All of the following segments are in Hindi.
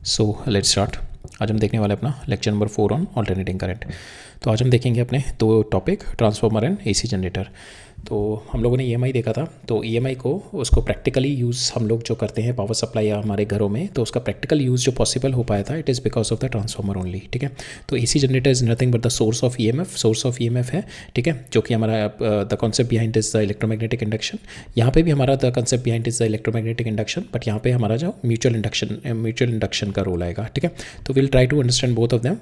So let's start. आज हम देखने वाले अपना lecture number 4 on alternating current. तो आज हम देखेंगे अपने दो topic, transformer and AC generator. तो हम लोगों ने ईएमआई देखा था, तो ईएमआई को उसको प्रैक्टिकली यूज़ हम लोग जो करते हैं पावर सप्लाई या हमारे घरों में, तो उसका प्रैक्टिकल यूज़ जो पॉसिबल हो पाया था it is because of the transformer only. ठीक है, तो AC generator is nothing but the source of EMF. Source of EMF है, ठीक है, जो कि हमारा the concept behind is the electromagnetic induction. यहाँ पे भी हमारा the concept behind is the electromagnetic induction, but यहाँ पे हमारा जो म्यूचुअल इंडक्शन का रोल आएगा। ठीक है, तो will try to understand both of them.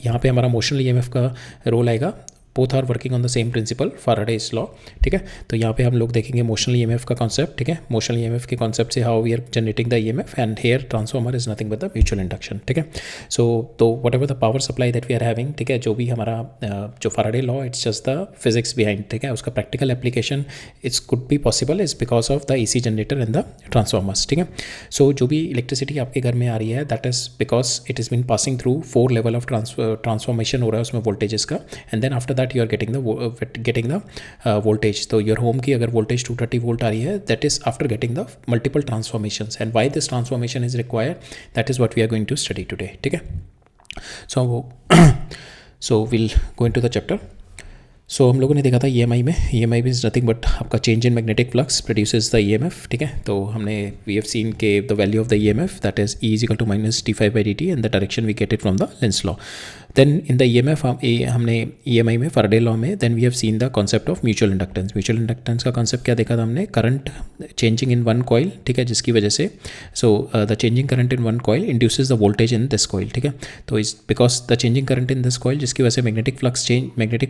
यहाँ पे हमारा मोशनल ईएमएफ का रोल आएगा। Both are working on the same principle, Faraday's law. ठीक है, तो यहाँ पे हम लोग देखेंगे मोशनल ईएमएफ का कॉन्सेप्ट। ठीक है, मोशनल ईएमएफ के कॉन्सेप्ट से how we are generating the EMF, and here transformer is nothing but the mutual induction. ठीक है, सो तो whatever the power supply that we are having, ठीक है, जो भी हमारा जो Faraday law, it's just the physics behind. ठीक है, उसका practical application it's could be possible is because of the AC generator and the transformers. ठीक है, सो जो भी इलेक्ट्रिसिटी आपके घर में आ रही है that is because it is been passing through 4 level of transformation हो रहा है उसमें वोल्टेजेस का, and then after that you are getting the voltage. तो योर होम की अगर वोल्टेज 230 वोल्ट आ रही है, that is after getting the multiple transformations, and why this transformation is required, that is what we are going to study today. ठीक है, so will go into the chapter. So हम लोगों ने देखा था ईएमआई में, ईएमआई इज नथिंग बट आपका change in magnetic flux produces the EMF. ठीक है, तो हमने वी हैव सीन के the value of the EMF that is E is equal to minus d5/dt, and the direction we get it from the Lenz law. Then in the EMF हमने ईएमआई में फैराडे लॉ में then we have seen the concept of mutual inductance. Mutual inductance का कॉन्सेप्ट क्या देखा था हमने, current changing in one coil. ठीक है, जिसकी वजह से the changing current in one coil induces the voltage in this coil. ठीक है, तो इस because the changing current in this coil, जिसकी वजह से मैग्नेटिक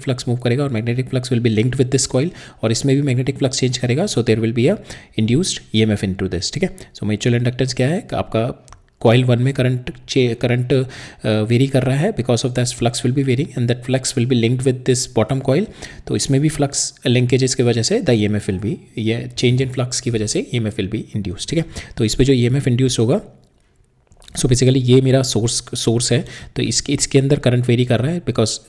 फ्लक्स मूव करेगा, और magnetic flux will be linked with this coil, और इसमें भी मैग्नेटिक फ्लक्स चेंज करेगा, so there will be a induced EMF into this. ठीक है, सो म्यूचुअल इंडक्टेंस क्या है, आपका कॉइल 1 में करंट वेरी कर रहा है, because of that flux will be varying, and that flux will be linked with this bottom coil. तो इसमें भी फ्लक्स लिंकेजेस की वजह से द ईएमएफ विल बी, ये चेंज इन फ्लक्स की वजह से ईएमएफ विल बी इंड्यूस। ठीक है, तो इस पर जो ईएमएफ इंड्यूस होगा, सो बेसिकली ये मेरा सोर्स है, तो इसके अंदर करंट वेरी कर रहा है, because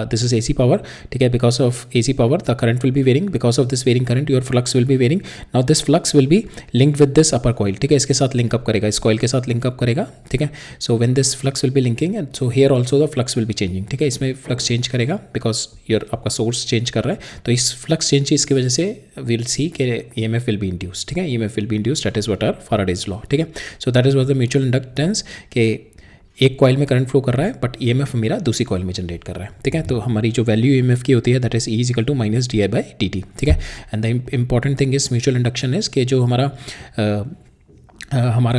this is AC power. ठीक है, because of AC power the current will be varying, because of this varying current your flux will be varying. Now this flux will be linked with this upper coil. ठीक है, इसके साथ लिंक अप करेगा, इस कॉइल के साथ लिंक अप करेगा। ठीक है, so when this flux will be linking, and so here also the flux will be changing. ठीक है, इसमें फ्लक्स चेंज करेगा बिकॉज आपका सोर्स चेंज कर रहा है, तो इस फ्लक्स चेंज इसकी वजह से विल सी के EMF will be induced. ठीक है, EMF will be induced, that is what our Faraday's law. ठीक है, so that is what the mutual inductance के एक कॉइल में करंट फ्लो कर रहा है, बट ईएमएफ मेरा दूसरी कॉइल में जनरेट कर रहा है। ठीक है, तो हमारी जो वैल्यू ईएमएफ की होती है that is E is equal to minus di/dt। ठीक है, and the important thing is mutual induction is कि जो हमारा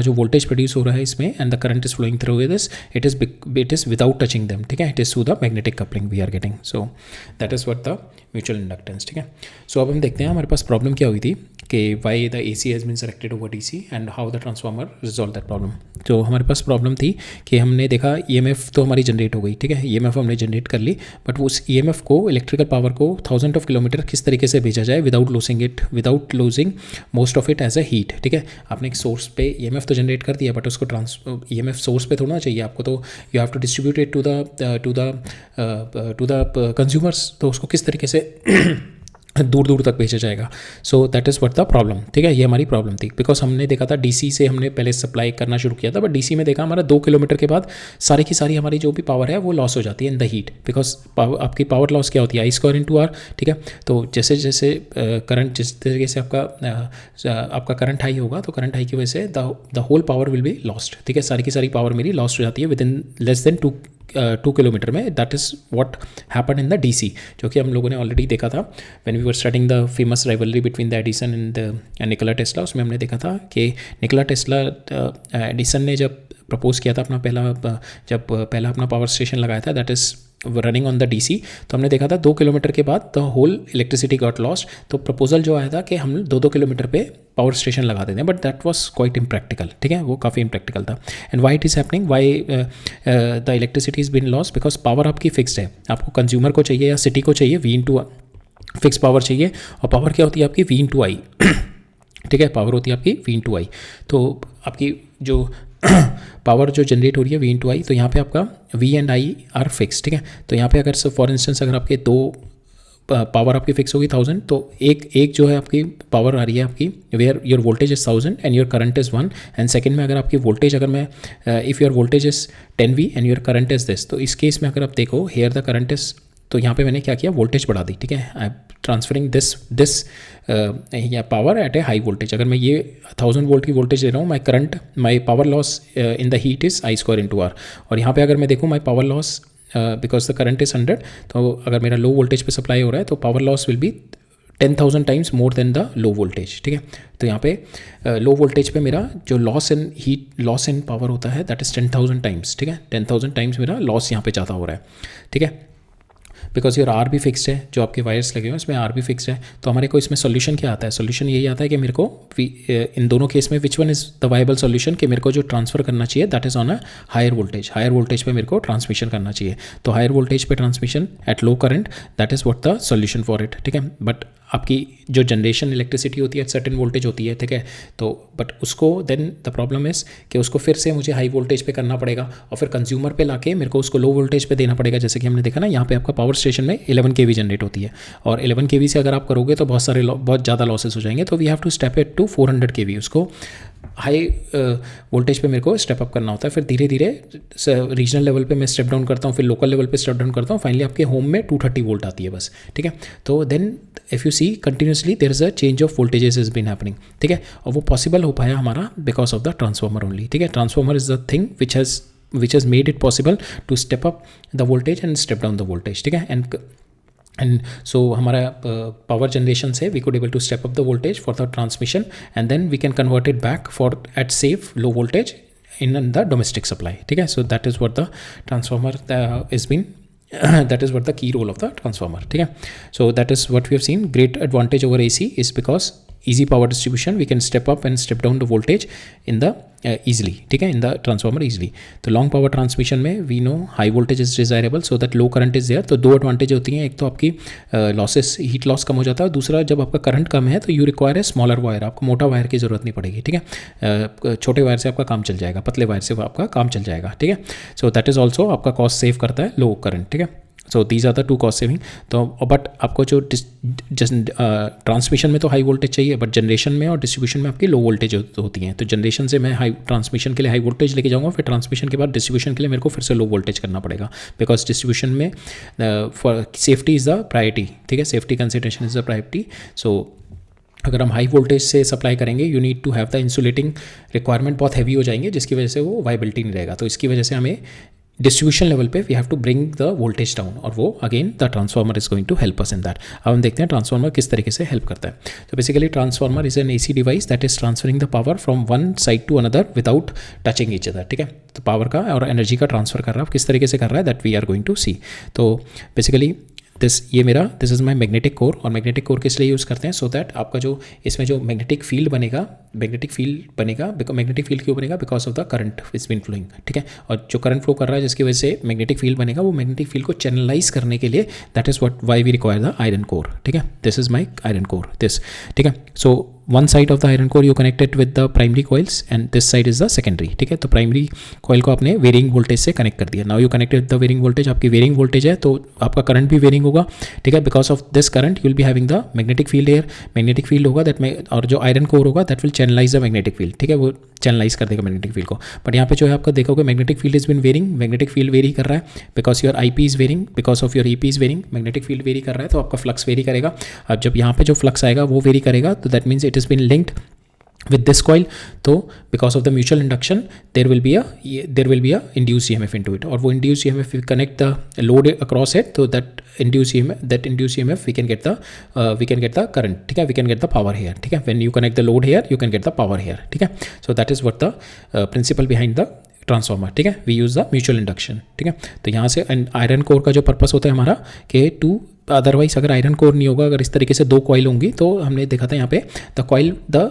जो वोल्टेज प्रोड्यूस हो रहा है इसमें, and the current is flowing through this, it is without touching them. ठीक है, it is through the magnetic coupling we are getting, so that is what the mutual inductance. ठीक है, सो अब हम देखते हैं हमारे पास प्रॉब्लम क्या हुई थी कि why the AC has been selected over DC and how the transformer resolve that problem. तो हमारे पास प्रॉब्लम थी कि हमने देखा EMF तो हमारी जनरेट हो गई। ठीक है, EMF हमने जनरेट कर ली, बट उस EMF को, इलेक्ट्रिकल पावर को 1000 ऑफ किलोमीटर किस तरीके से भेजा जाए without losing most of it as a heat. ठीक है, आपने एक सोर्स पे EMF तो जनरेट कर दिया, बट उसको EMF सोर्स पे थोड़ा चाहिए आपको, तो you have to distribute it to the consumers, तो उसको किस तरीके से दूर दूर तक भेजा जाएगा। सो that is what the problem. ठीक है, ये हमारी प्रॉब्लम थी, बिकॉज हमने देखा था DC से हमने पहले सप्लाई करना शुरू किया था, बट DC में देखा हमारा 2 किलोमीटर के बाद सारी की सारी हमारी जो भी पावर है वो लॉस हो जाती है इन द हीट, बिकॉज आपकी पावर लॉस क्या होती है, I²/R। ठीक है, तो जैसे जैसे करंट, जिस तरीके से आपका करंट हाई होगा, तो करंट हाई की वजह से the whole power will be lost. ठीक है, सारी की सारी पावर मेरी लॉस्ट हो जाती है within less than 2 kilometre में। That is what happen in the DC, जो कि हम लोगों ने ऑलरेडी देखा था when we were studying the famous rivalry between the Edison and Nikola Tesla. उसमें हमने देखा था कि निकोला टेस्ला, एडिसन ने जब प्रपोज किया था पहला अपना पावर स्टेशन लगाया था, that is running on the DC, तो हमने देखा था 2 किलोमीटर के बाद the whole electricity got lost. तो प्रपोजल जो आया था कि हम 2-2 किलोमीटर पे पावर स्टेशन लगा देते हैं, but that was quite impractical. ठीक है, वो काफ़ी इम्प्रैक्टिकल था। And why it is happening, why the electricity is been lost, because power आपकी फिक्स्ड है, आपको कंज्यूमर को चाहिए या सिटी को चाहिए V/I, फिक्स पावर चाहिए, और पावर क्या होती है आपकी V/I। ठीक है, पावर होती है आपकी V/I, तो आपकी जो पावर जो जनरेट हो रही है V/I, तो यहाँ पे आपका V and I are fix. ठीक है, तो यहाँ पे अगर फॉर इंस्टेंस अगर आपके 2 पावर आपकी फिक्स होगी 1000, तो एक जो है आपकी पावर आ रही है आपकी where your voltage is 1000 and your current is 1, and second में अगर आपकी वोल्टेज, अगर मैं if your voltage is 10V and your current is this, तो इस केस में अगर आप देखो हेयर द करंट इज़, तो यहाँ पे मैंने क्या किया, वोल्टेज बढ़ा दी, ठीक है, आई एम ट्रांसफरिंग दिस या पावर एट ए हाई वोल्टेज। अगर मैं ये 1000 वोल्ट की वोल्टेज ले रहा हूँ, my power loss in the heat is I² × R, और यहाँ पे अगर मैं देखूँ my power loss because the current is 100, तो अगर मेरा लो वोल्टेज पे सप्लाई हो रहा है तो power loss will be 10,000 times more than the low voltage, ठीक है। तो यहाँ पे लो वोल्टेज पे मेरा जो loss in heat, loss in power होता है दैट इज़ 10,000 टाइम्स, ठीक है, 10,000 टाइम्स मेरा लॉस यहाँ पे ज़्यादा हो रहा है, ठीक है, बिकॉज योर आर भी फिक्स्ड है, जो आपके वायर्स लगे हुए हैं उसमें आर भी फिक्स्ड है। तो हमारे को इसमें सोल्यूशन क्या आता है, सोल्यूशन यही आता है कि मेरे को इन दोनों केस में which one is the viable solution, कि मेरे को जो ट्रांसफर करना चाहिए that is on a higher voltage पे मेरे को ट्रांसमिशन करना चाहिए। तो हायर वोल्टेज पे transmission at low current, that is what the solution for it, ठीक है। बट आपकी जो जनरेशन इलेक्ट्रिसिटी होती है सर्टेन वोल्टेज होती है, ठीक है, तो बट उसको देन द प्रॉब्लम इज़ कि उसको फिर से मुझे हाई वोल्टेज पे करना पड़ेगा और फिर कंज्यूमर पे लाके मेरे को उसको लो वोल्टेज पे देना पड़ेगा। जैसे कि हमने देखा ना, यहाँ पे आपका पावर स्टेशन में 11 kV जनरेट होती है, और 11 kV से अगर आप करोगे तो बहुत ज़्यादा लॉसेस हो जाएंगे। तो we have to step it to 400 kV, उसको हाई वोल्टेज पे मेरे को स्टेप अप करना होता है, फिर धीरे धीरे रीजनल लेवल पे मैं स्टेप डाउन करता हूँ, फिर लोकल लेवल पे स्टेप डाउन करता हूँ, फाइनली आपके होम में 230 वोल्ट आती है बस, ठीक है। तो then if you see continuously there is a change of voltages is been happening, ठीक है, और वो पॉसिबल हो पाया हमारा because of the transformer only, ठीक है। Transformer is the thing which has made it possible to step up the voltage and step down the voltage, ठीक है। and so हमारा power generation से we could able to step up the voltage for the transmission and then we can convert it back for at safe low voltage in the domestic supply, ठीक है। so that is what the transformer is been that is what the key role of the transformer, ठीक है। so that is what we have seen, great advantage over AC is because easy power distribution, we can step up and step down the voltage in the easily, ठीक है, in the transformer easily। तो long power transmission में we know high voltage is desirable so that low current is there। तो दो advantage होती हैं, एक तो आपकी losses heat loss कम हो जाता है, दूसरा जब आपका करंट कम है तो you require a smaller wire, आपको मोटा वायर की ज़रूरत नहीं पड़ेगी, ठीक है, छोटे वायर से आपका काम चल जाएगा, पतले वायर से आपका काम चल जाएगा, ठीक है। सो दैट इज़ ऑल्सो आपका कॉस्ट सेव करता है लो करंट, ठीक है। So these are the two cost saving. तो बट आपको जो ट्रांसमिशन में तो हाई वोल्टेज चाहिए, बट जनरेशन में और डिस्ट्रीब्यूशन में आपकी लो वोल्टेज होती हैं। तो जनरेशन से मैं हाई ट्रांसमिशन के लिए हाई वोल्टेज लेके जाऊँगा, फिर ट्रांसमिशन के बाद डिस्ट्रीब्यूशन के लिए मेरे को फिर से लो वोल्टेज करना पड़ेगा, बिकॉज डिस्ट्रीब्यूशन में for safety is the priority, ठीक है, safety consideration is the priority. So अगर हम हाई वोल्टेज से सप्लाई करेंगे you need to have the insulating requirement बहुत हैवी हो जाएंगे, जिसकी वजह से वो वाइबिलिटी नहीं रहेगा। तो इसकी वजह से हमें डिस्ट्रीब्यूशन लेवल पे we have to bring the voltage down, और वो again the transformer is going to help us in that. अब हम देखते हैं ट्रांसफार्मर किस तरीके से हेल्प करता है। तो basically transformer is an AC device that is transferring the power from one side to another without touching each other, ठीक है। तो पावर का और एनर्जी का ट्रांसफर कर रहा है, किस तरीके से कर रहा है that we are going to see. तो basically this is my magnetic core, और मैग्नेटिक कोर किस लिए यूज़ करते हैं, सो दैट आपका जो इसमें जो मैग्नेटिक फील्ड बनेगा मैग्नेटिक फील्ड क्यों बनेगा, because of the current is been flowing, ठीक है। और जो करंट फ्लो कर रहा है जिसकी वजह से मैग्नेटिक फील्ड बनेगा, वो मैग्नेटिक फील्ड को चैनलाइज करने के लिए that is what why we require the iron core, ठीक है। This is my iron core this, ठीक है। सो one side of the iron core you connected with the primary coils and this side is the secondary, ठीक है। तो प्राइमरी coil को आपने वेरिंग वोल्टेज से कनेक्ट कर दिया। Now you connected the varying voltage, आपकी वेरिंग वोल्टेज है तो आपका करंट भी वेरिंग होगा, ठीक है। Because of this current you will be having the magnetic field air, magnetic field होगा दैट में, और जो आयरन कोर होगा that will channelise the magnetic field, ठीक है, वो चैनलाइज कर देगा मैग्नेटिक फील्ड को। बट यहाँ पे जो है आपका देखोगे magnetic field is been varying, magnetic field vary कर रहा है because your IP is varying, because of your EP is varying, magnetic field vary कर रहा है तो आपका फ्लक्स वेरी करेगा। अब जब यहाँ पे जो फ्लक्स आएगा वो वेरी करेगा, तो that means it is been linked with this coil, तो because of the mutual induction there will be a induced EMF into it, और वो induced EMF we connect the load across it, तो that induced EMF we can get the current, ठीक है, we can get the power here, ठीक है। when you connect the load here you can get the power here, ठीक है। so that is what the principle behind the transformer, ठीक है। We use the mutual induction, ठीक है। तो यहाँ से आयरन कोर का जो पर्पस होता है हमारा कि टू अदरवाइज अगर आयरन कोर नहीं होगा, अगर इस तरीके से दो कॉइल होंगी, तो हमने देखा था यहाँ पे the coil the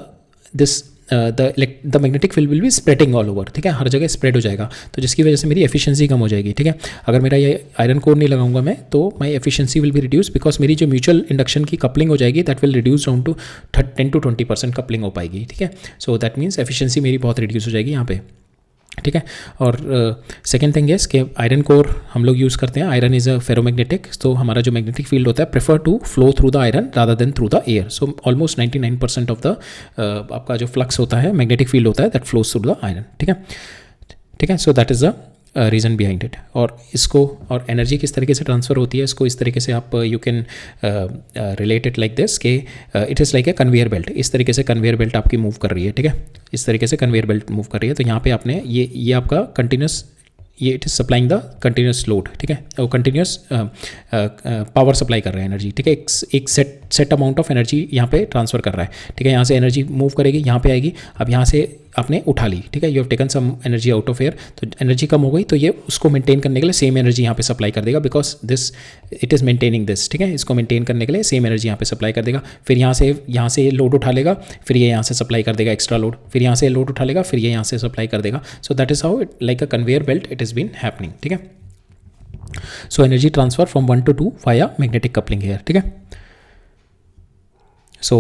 magnetic field will be spreading all over, ठीक है, हर जगह स्प्रेड हो जाएगा, तो जिसकी वजह से मेरी एफिशिएंसी कम हो जाएगी, ठीक है। अगर मेरा ये आयरन कोर नहीं लगाऊंगा मैं, तो my efficiency will be reduce, because मेरी जो म्यूचुअल इंडक्शन की कपलिंग हो जाएगी that will reduce down to 10 to 20% coupling हो पाएगी, ठीक है। सो दैट मीन्स एफिशिएंसी मेरी बहुत रिड्यूस हो जाएगी यहाँ पे, ठीक है। और सेकेंड थिंग इज कि आयरन कोर हम लोग यूज़ करते हैं, आयरन इज़ अ फेरोमैग्नेटिक, तो हमारा जो मैग्नेटिक फील्ड होता है prefer to flow through the iron rather than through the air. So almost 99% of the आपका जो फ्लक्स होता है, मैग्नेटिक फील्ड होता है, that flows through the iron, ठीक है, ठीक है। So that is the reason behind it. और इसको, और एनर्जी किस तरीके से ट्रांसफ़र होती है, इसको इस तरीके से आप you can relate it like this कि it is like a conveyor belt. इस तरीके से कन्वेयर बेल्ट आपकी मूव कर रही है, ठीक है, इस तरीके से कन्वेयर बेल्ट मूव कर रही है। तो यहाँ पे आपने ये आपका कंटिन्यूस, ये it is supplying the continuous load, ठीक है, और कंटिन्यूस पावर सप्लाई कर रहा है एनर्जी, ठीक है, एक सेट अमाउंट ऑफ एनर्जी यहाँ पे ट्रांसफ़र कर रहा है, ठीक है। यहाँ से एनर्जी मूव करेगी, यहाँ पे आएगी, अब यहाँ से आपने उठा ली, ठीक है, you have taken some energy out of air, तो एनर्जी कम हो गई, तो ये उसको मेंटेन करने के लिए सेम एनर्जी यहाँ पे सप्लाई कर देगा, because this it is maintaining this, ठीक है, इसको मेंटेन करने के लिए सेम एनर्जी यहाँ पे सप्लाई कर देगा। फिर यहाँ से लोड उठा लेगा, फिर ये यहाँ से सप्लाई कर देगा एक्स्ट्रा लोड, फिर यहाँ से लोड उठा लेगा, फिर ये यहाँ से सप्लाई कर देगा। So that is how it like a conveyor belt it is been happening, ठीक है। So energy transfer from 1 to 2 via magnetic coupling here, ठीक है। So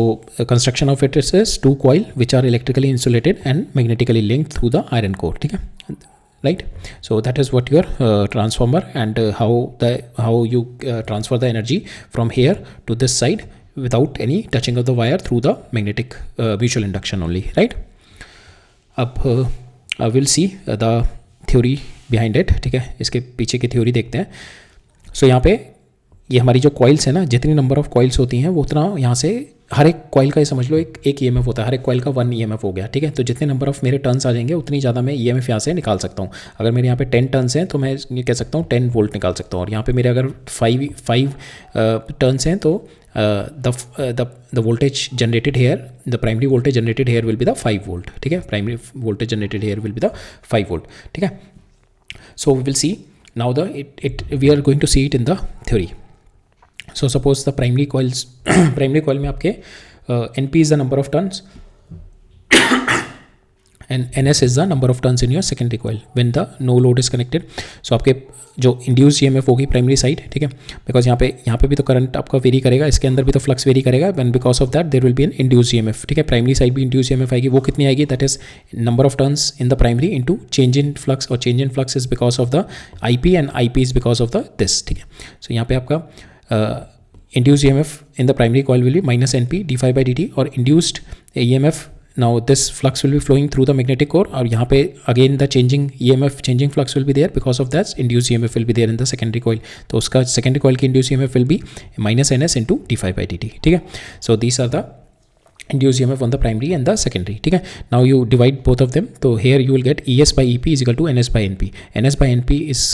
construction of it is two coil which are electrically insulated and magnetically linked through the iron core, ठीक है, right? So that is what your transformer and how you transfer the energy from here to this side without any touching of the wire through the magnetic mutual induction only, right? अब we'll see the theory behind it, ठीक है, इसके पीछे की थ्योरी देखते हैं। So यहाँ पे ये हमारी जो कॉइल्स है ना, जितनी नंबर ऑफ कॉइल्स होती हैं वो उतना यहाँ से हर एक कॉइल का, ये समझ लो एक ईएमएफ होता है, हर एक कॉइल का 1 ईएमएफ हो गया, ठीक है। तो जितने नंबर ऑफ मेरे टर्न्स आ जाएंगे उतनी ज़्यादा मैं ईएमएफ यहाँ से निकाल सकता हूँ। अगर मेरे यहाँ पे 10 टर्न्स हैं तो मैं ये कह सकता हूँ 10 वोल्ट निकाल सकता हूँ, और यहाँ पे मेरे अगर 5 टर्न्स हैं तो the voltage generated here, the primary voltage generated here will be the 5 volt, ठीक है, primary voltage generated here will be the 5 volt, ठीक है। So we will see now we are going to see it in the theory. So suppose the primary coils primary coil में आपके NP is the number of turns and NS is the number of turns in your secondary coil when the no load is connected. So आपके जो इंड्यूस EMF होगी प्राइमरी साइड, ठीक है, बिकॉज यहाँ पे भी तो करंट आपका वेरी करेगा, इसके अंदर भी तो फ्लक्स वेरी करेगा, and because of that there will be an induce EMF, ठीक है। प्राइमरी साइड भी इंड्यूस EMF आएगी, वो कितनी आएगी, that is number of turns in the primary into change in flux, और change in flux is because of the IP and IP is because of the this, ठीक है। सो यहाँ पे आपका induced EMF in the primary coil will be minus NP d phi by dt, और induced EMF, now this flux will be flowing through the magnetic core, और यहाँ पे again the changing EMF, changing flux will be there, because of that induced EMF will be there in the secondary coil, तो उसका secondary coil की induced EMF will be minus NS into d phi by dt, ठीक है। So these are the induced EMF on the primary and the secondary, ठीक है। Now you divide both of them, तो here you will get ES by EP is equal to NS by NP. NS by NP is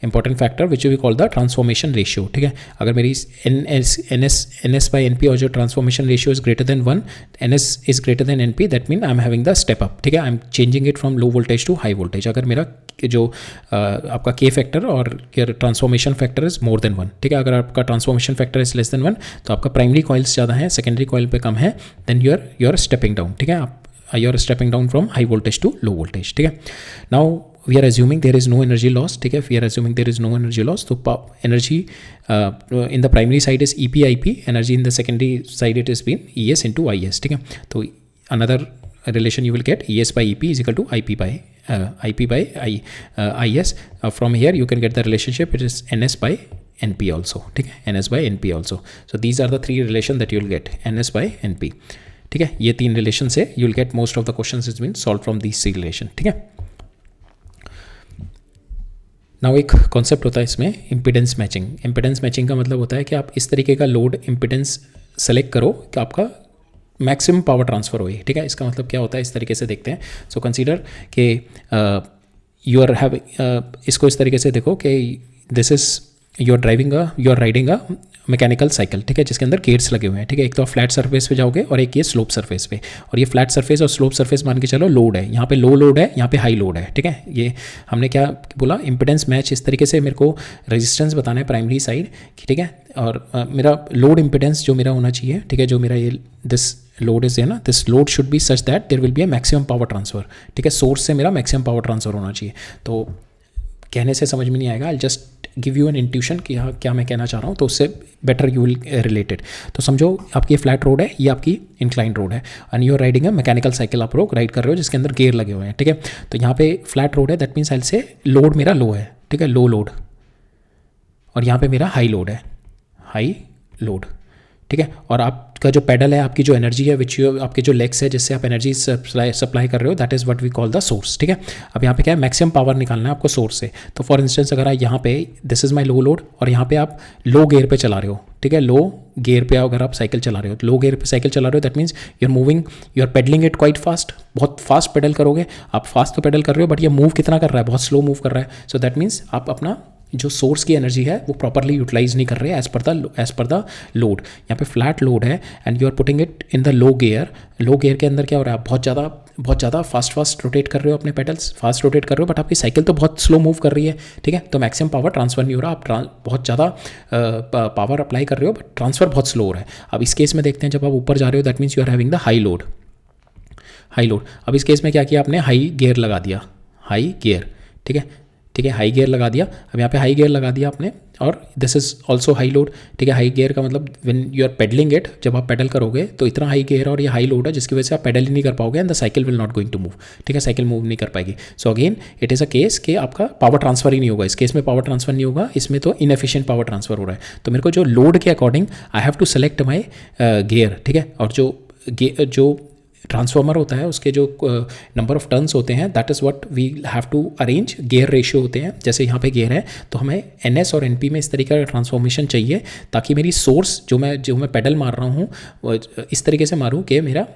important factor which we call the transformation ratio, ठीक है। अगर मेरी NS by NP और जो transformation ratio is greater than 1, NS is greater than NP, that mean I am having the step up, ठीक है, I am changing it from low voltage to high voltage। अगर मेरा जो आपका K फैक्टर और transformation factor is more than 1, ठीक है। अगर आपका transformation factor is less than 1 तो आपका प्राइमरी कॉइल्स ज़्यादा है, सेकेंडरी कॉइल पे कम है, then you are stepping down, ठीक है, आप you are stepping down from high voltage to low voltage, ठीक है। Now we are assuming there is no energy loss, ठीक है, we are assuming there is no energy loss, तो energy in the primary side is EP IP, energy in the secondary side it is been ES into IS, ठीक है। तो another relation you will get ES by EP is equal to IP by IS. From here you can get the relationship, it is NS by NP also, ठीक है, NS by NP also. So these are the three relation that you will get, NS by NP, ठीक है। ये 3 रिलेशन से you will get most of the questions has been solved from these 3 relation, ठीक है। नाउ एक कॉन्सेप्ट होता है इसमें इम्पिडेंस मैचिंग। इम्पिडेंस मैचिंग का मतलब होता है कि आप इस तरीके का लोड इम्पिडेंस सेलेक्ट करो कि आपका मैक्सिमम पावर ट्रांसफ़र होए, ठीक है। इसका मतलब क्या होता है, इस तरीके से देखते हैं। सो कंसीडर कि यू आर हैव, इसको इस तरीके से देखो कि this is you are riding a mechanical cycle, ठीक है, जिसके अंदर गेट्स लगे हुए हैं, ठीक है। एक तो आप फ्लैट सरफेस पे जाओगे और एक ये स्लोप सरफेस पे, और ये फ्लैट सरफेस और स्लोप सरफेस मान के चलो लोड है, यहाँ पे लो लोड है, यहाँ पे हाई लोड है, ठीक है। ये हमने क्या बोला, इम्पिडेंस मैच, इस तरीके से मेरे को रेजिस्टेंस बताना है प्राइमरी साइड, ठीक है, और मेरा लोड इम्पिडेंस जो मेरा होना चाहिए, ठीक है, जो मेरा ये दिस लोड इज है ना, this load should be such that there will be a maximum power transfer, ठीक है, सोर्स से मेरा मैक्सिमम पावर ट्रांसफर होना चाहिए। तो कहने से समझ में नहीं आएगा, I just give you N intuition कि हाँ क्या मैं कहना चाह रहा हूँ, तो उससे बेटर यू विल रिलेटेड। तो समझो आपकी फ्लैट रोड है, ये आपकी इंक्लाइन रोड है, and you are riding a mechanical cycle, आप लोग राइड कर रहे हो जिसके अंदर गियर लगे हुए हैं, ठीक है। तो यहाँ पे फ्लैट रोड है, दैट मीन्स आई से लोड मेरा लो है, ठीक है, लो लोड, और यहाँ पे मेरा हाई लोड है, हाई लोड, ठीक है। और आपका जो पेडल है, आपकी जो एनर्जी है विच यू, आपके जो लेग्स है जिससे आप एनर्जी सप्लाई कर रहे हो, that is what we call the source, ठीक है। अब यहाँ पे क्या है, मैक्सिमम पावर निकालना है आपको सोर्स से। तो फॉर इंस्टेंस अगर आप यहाँ पे this is my low load और यहाँ पे आप लो गियर पे चला रहे हो, ठीक है, लो गियर पे अगर आप साइकिल चला रहे हो, तो लो गियर पे साइकिल चला रहे हो, that means you are moving, you are pedalling it quite fast, बहुत फास्ट पेडल करोगे आप, फास्ट तो पेडल कर रहे हो बट ये मूव कितना कर रहा है, बहुत स्लो मूव कर रहा है। सो दैट मीन्स आप अपना जो सोर्स की एनर्जी है वो प्रॉपरली यूटिलाइज नहीं कर रहे हैं एज पर द लोड। यहाँ पे फ्लैट लोड है and you are putting it in the low gear. Low gear के अंदर क्या हो रहा है, आप बहुत ज़्यादा फास्ट रोटेट कर रहे हो, अपने पेडल्स फास्ट रोटेट कर रहे हो, बट आपकी साइकिल तो बहुत स्लो मूव कर रही है, ठीक है। तो मैक्सिमम पावर ट्रांसफर नहीं हो रहा, आप बहुत ज़्यादा पावर अप्लाई कर रहे हो बट ट्रांसफर बहुत स्लो हो रहा है। अब इस केस में देखते हैं, जब आप ऊपर जा रहे हो that means you are having the high load. अब इस केस में क्या किया आपने, हाई गियर लगा दिया, हाई गियर, ठीक है, हाई गियर लगा दिया। अब यहाँ पे हाई गियर लगा दिया आपने, और this is also high load, ठीक है। हाई गियर का मतलब when you are pedalling it, जब आप पेडल करोगे तो इतना हाई गियर और ये हाई लोड है जिसकी वजह से आप पेडल ही नहीं कर पाओगे and the cycle will not going to move, ठीक है, साइकिल मूव नहीं कर पाएगी। So again it is a case कि आपका पावर ट्रांसफर ही नहीं होगा, इस केस में पावर ट्रांसफर नहीं होगा, इसमें तो इनएफिशिएंट पावर ट्रांसफर हो रहा है। तो मेरे को जो लोड के according I have to select my gear, ठीक है। और जो ट्रांसफॉर्मर होता है उसके जो नंबर ऑफ टर्न्स होते हैं, that is what we have to arrange. Gear ratio होते हैं, जैसे यहाँ पे गियर है तो हमें NS और NP में इस तरीके का ट्रांसफॉर्मेशन चाहिए ताकि मेरी सोर्स जो मैं पेडल मार रहा हूँ इस तरीके से मारूँ कि मेरा